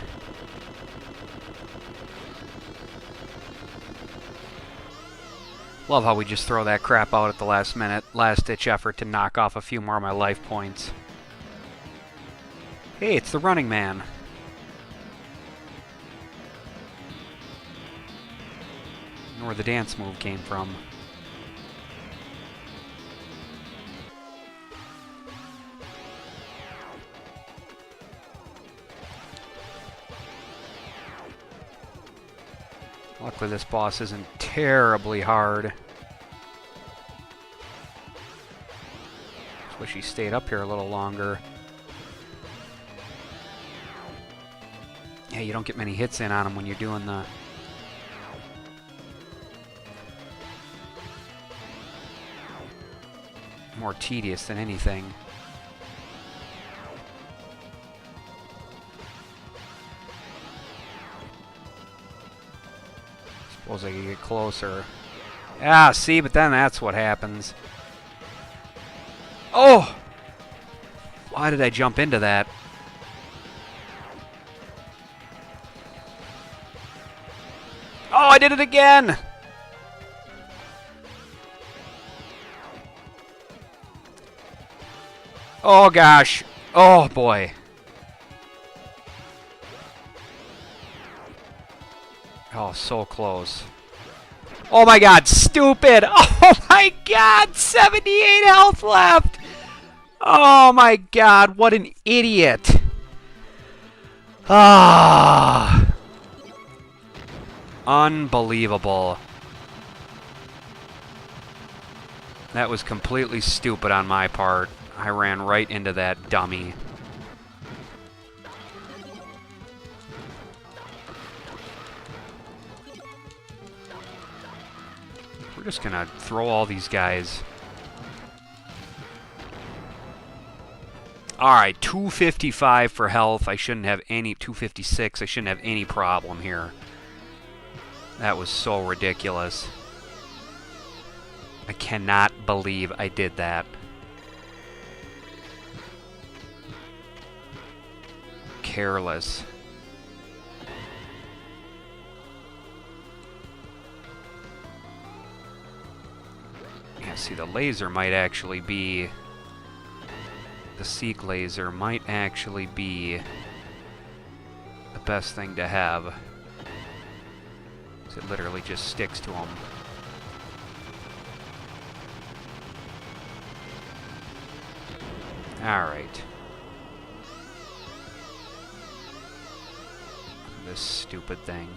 Love how we just throw that crap out at the last minute, last-ditch effort to knock off a few more of my life points. Hey, it's the Running Man. Where the dance move came from. Luckily this boss isn't terribly hard. Just wish he stayed up here a little longer. Yeah, you don't get many hits in on him when you're doing the... more tedious than anything. Suppose I could get closer. Ah, see, but then that's what happens. Oh! Why did I jump into that? Oh, I did it again! Oh gosh. Oh boy. Oh, so close. Oh my god, stupid! Oh my god, 78 health left! Oh my god, what an idiot! Ah! Unbelievable. That was completely stupid on my part. I ran right into that dummy. We're just gonna throw all these guys. Alright, 255 for health. I shouldn't have any... 256. I shouldn't have any problem here. That was so ridiculous. I cannot believe I did that. Careless. Yeah, see, the laser might actually be... the Seek laser might actually be the best thing to have. It literally just sticks to them. Alright. This stupid thing.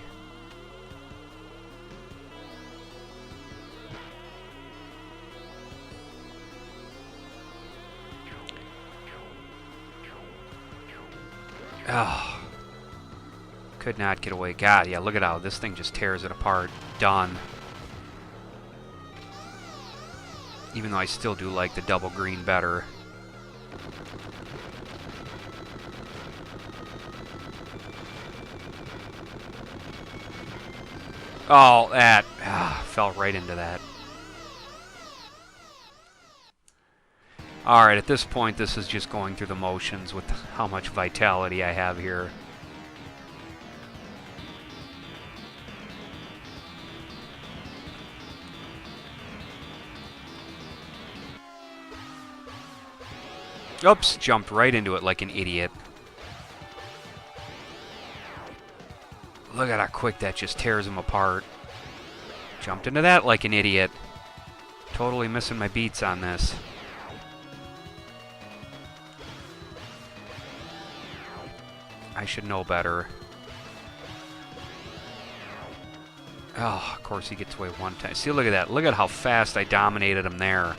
Oh. Could not get away. God, yeah, look at how this thing just tears it apart. Done. Even though I still do like the double green better. Oh, that fell right into that. Alright, at this point, this is just going through the motions with how much vitality I have here. Oops, jumped right into it like an idiot. Look at how quick that just tears him apart. Jumped into that like an idiot. Totally missing my beats on this. I should know better. Oh, of course he gets away one time. See, look at that. Look at how fast I dominated him there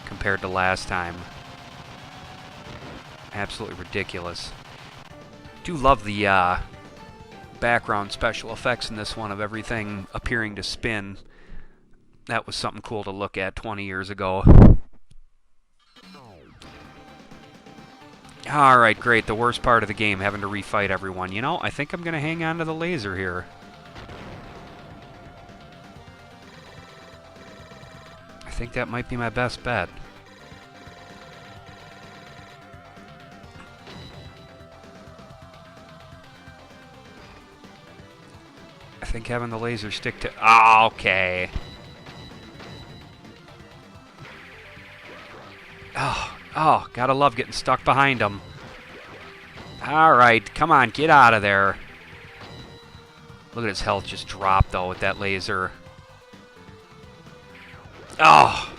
compared to last time. Absolutely ridiculous. Do love the background special effects in this one of everything appearing to spin. That was something cool to look at 20 years ago. Alright, great. The worst part of the game, having to refight everyone. You know, I think I'm going to hang on to the laser here. I think that might be my best bet. I think having the laser stick to... Oh, okay. Oh, gotta love getting stuck behind him. Alright, come on, get out of there. Look at his health just drop, though, with that laser. Oh!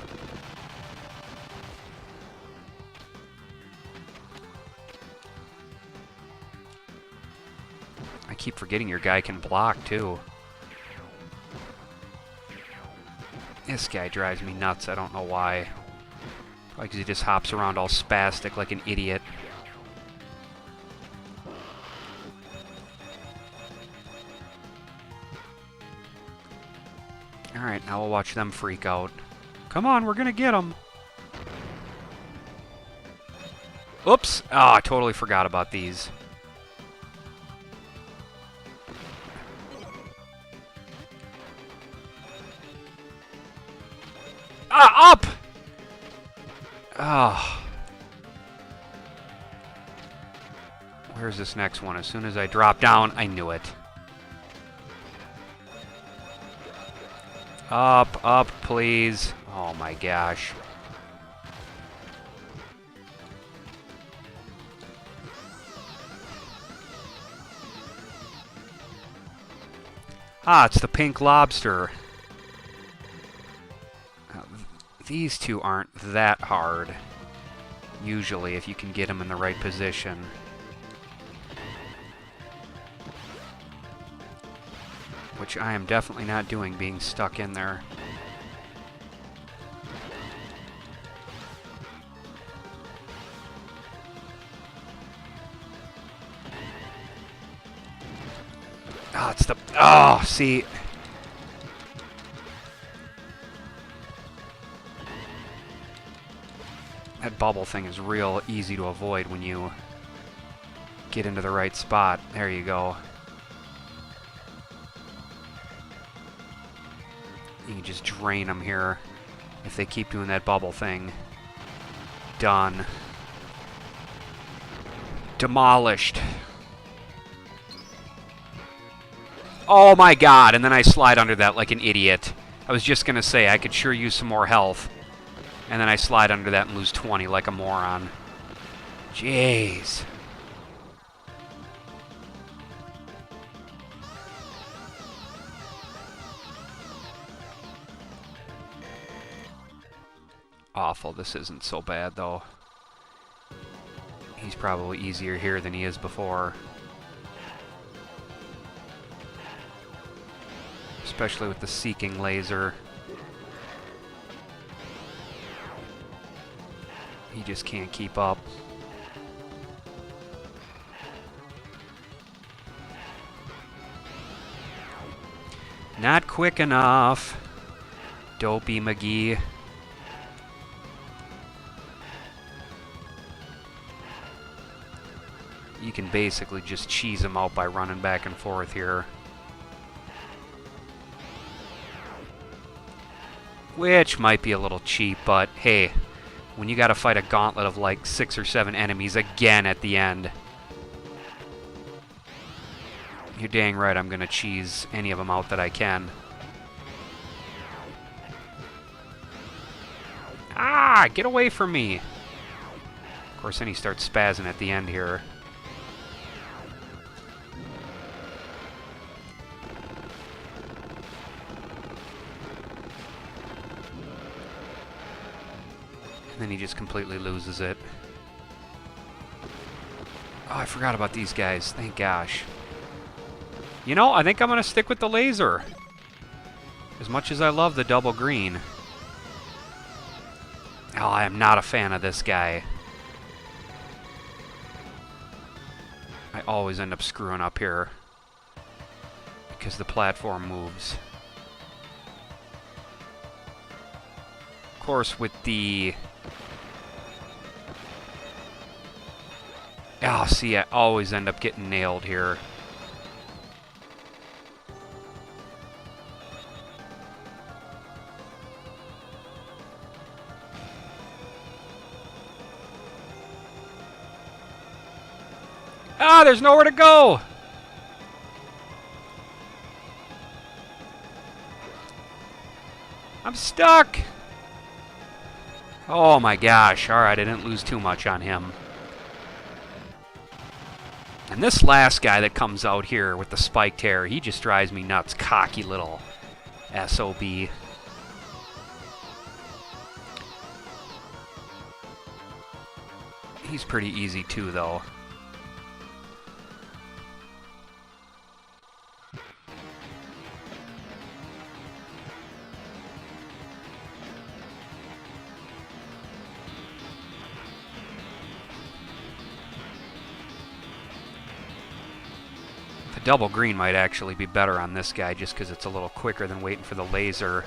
I keep forgetting your guy can block, too. This guy drives me nuts, I don't know why. Probably because he just hops around all spastic like an idiot. Alright, now we'll watch them freak out. Come on, we're gonna get them! Oops! Oh, I totally forgot about these. Ah, up! Oh. Where's this next one? As soon as I drop down, I knew it. Up, up, please. Oh my gosh. Ah, it's the pink lobster. These two aren't that hard, usually, if you can get them in the right position. Which I am definitely not doing, being stuck in there. Oh, it's the... Oh, see... That bubble thing is real easy to avoid when you get into the right spot. There you go. You can just drain them here if they keep doing that bubble thing. Done. Demolished. Oh my god, and then I slide under that like an idiot. I was just gonna say, I could sure use some more health. And then I slide under that and lose 20 like a moron. Jeez. Awful. This isn't so bad, though. He's probably easier here than he is before. especially with the seeking laser. He just can't keep up. Not quick enough. Dopey McGee. You can basically just cheese him out by running back and forth here. Which might be a little cheap, but hey, when you gotta fight a gauntlet of like 6 or 7 enemies again at the end, you're dang right I'm gonna cheese any of them out that I can. Ah, get away from me! Of course, then he starts spazzing at the end here. And then he just completely loses it. Oh, I forgot about these guys. Thank gosh. You know, I think I'm going to stick with the laser. As much as I love the double green. Oh, I am not a fan of this guy. I always end up screwing up here. Because the platform moves. Of course, with the... Oh, see, I always end up getting nailed here. Ah, there's nowhere to go! I'm stuck! Oh my gosh, alright, I didn't lose too much on him. And this last guy that comes out here with the spiked hair, he just drives me nuts. Cocky little SOB. He's pretty easy too, though. Double green might actually be better on this guy just because it's a little quicker than waiting for the laser.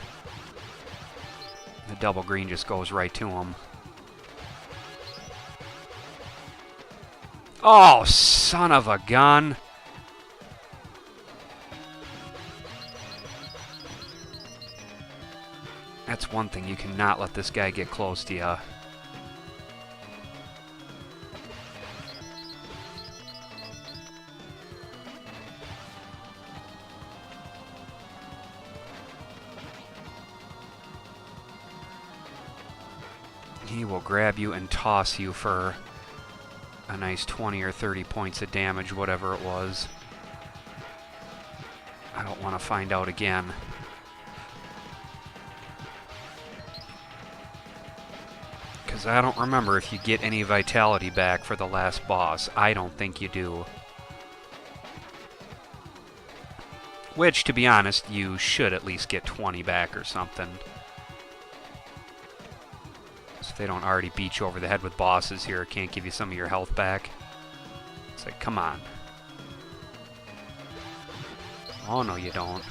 The double green just goes right to him. Oh, son of a gun. That's one thing, you cannot let this guy get close to you. He will grab you and toss you for a nice 20 or 30 points of damage, whatever it was. I don't want to find out again. Because I don't remember if you get any vitality back for the last boss. I don't think you do. Which, to be honest, you should at least get 20 back or something. If they don't already beat you over the head with bosses here, can't give you some of your health back. It's like, come on. Oh, no, you don't.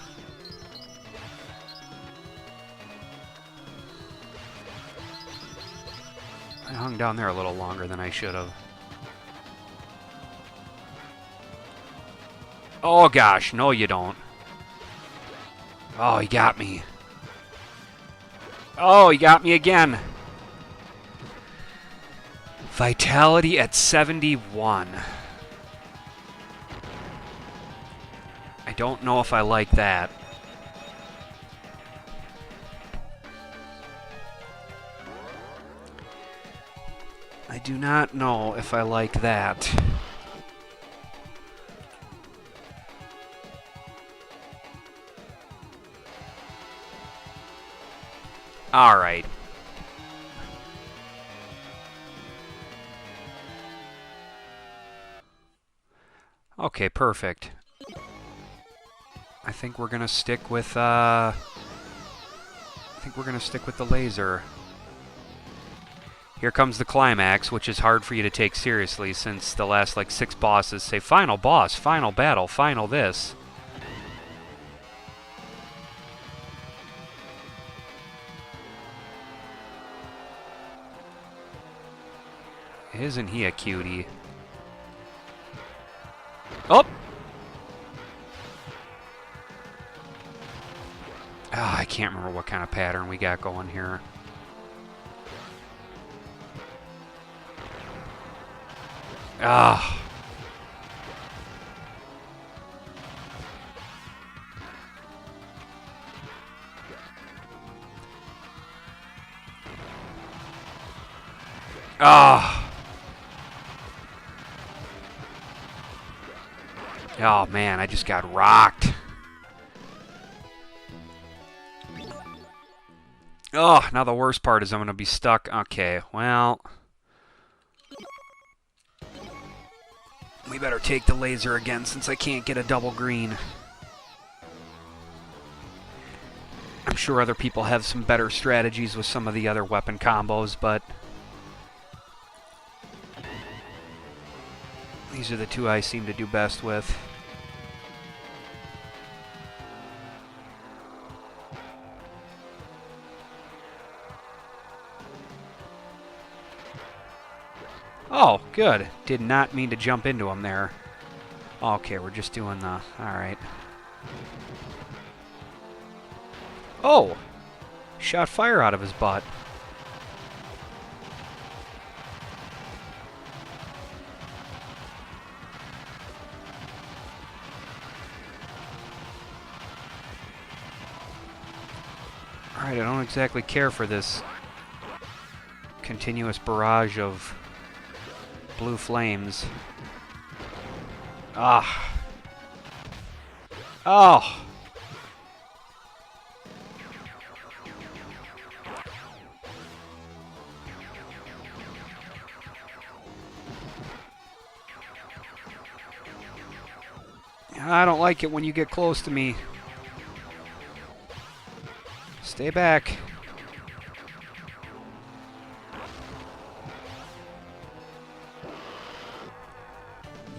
I hung down there a little longer than I should have. Oh, gosh, no, you don't. Oh, he got me. Oh, he got me again. Vitality at 71. I don't know if I like that. I do not know if I like that. All right. Okay, perfect. I think we're gonna stick with the laser. Here comes the climax, which is hard for you to take seriously since the last like 6 bosses say final boss, final battle, final this. Isn't he a cutie? Oh! Oh, I can't remember what kind of pattern we got going here. Ah. Ah. Oh man, I just got rocked. Oh, now the worst part is I'm going to be stuck. Okay, well, we better take the laser again since I can't get a double green. I'm sure other people have some better strategies with some of the other weapon combos, but these are the two I seem to do best with. Oh, good. Did not mean to jump into him there. Okay, we're just doing the... Alright. Oh! Shot fire out of his butt. Alright, I don't exactly care for this continuous barrage of blue flames. Ah. Oh. I don't like it when you get close to me. Stay back.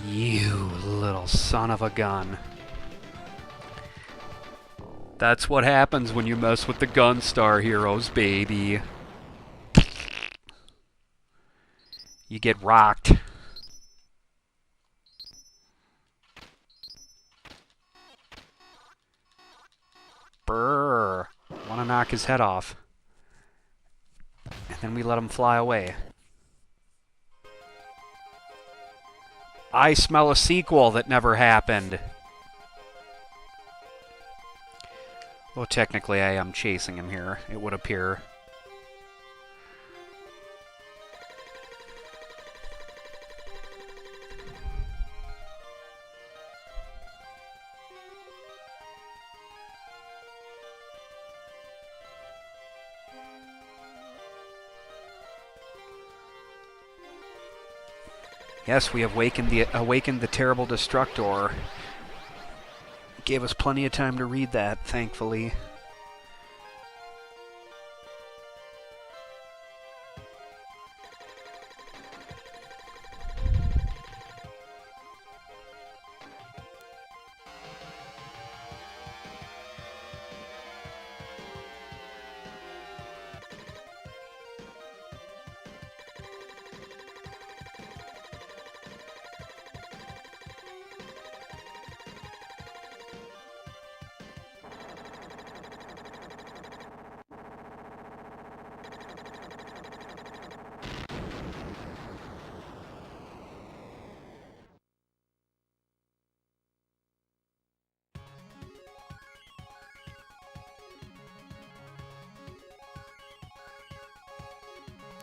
You little son of a gun. That's what happens when you mess with the Gunstar heroes, baby. You get rocked. Brrr. Want to knock his head off. And then we let him fly away. I smell a sequel that never happened. Well, technically I am chasing him here, it would appear. Yes, we have awakened the terrible Destructor. Gave us plenty of time to read that, thankfully.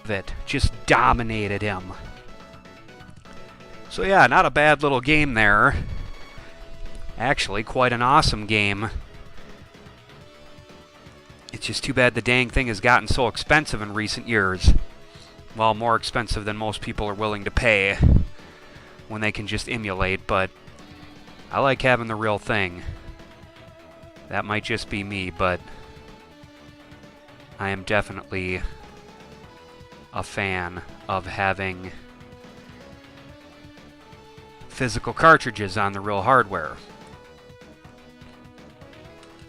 It just dominated him. So yeah, not a bad little game there. Actually, quite an awesome game. It's just too bad the dang thing has gotten so expensive in recent years. Well, more expensive than most people are willing to pay when they can just emulate, but I like having the real thing. That might just be me, but I am definitely a fan of having physical cartridges on the real hardware.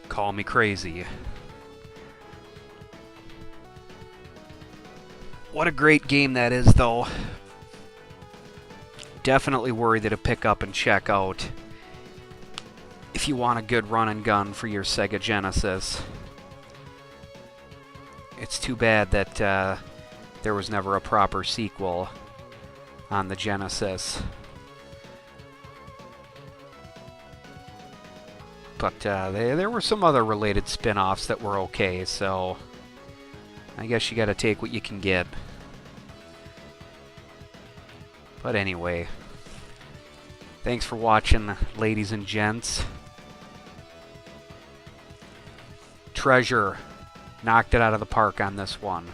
Call me crazy. What a great game that is, though. Definitely worthy to pick up and check out if you want a good run and gun for your Sega Genesis. It's too bad that there was never a proper sequel on the Genesis. But there were some other related spin-offs that were okay, so I guess you gotta take what you can get. But anyway, thanks for watching, ladies and gents. Treasure knocked it out of the park on this one.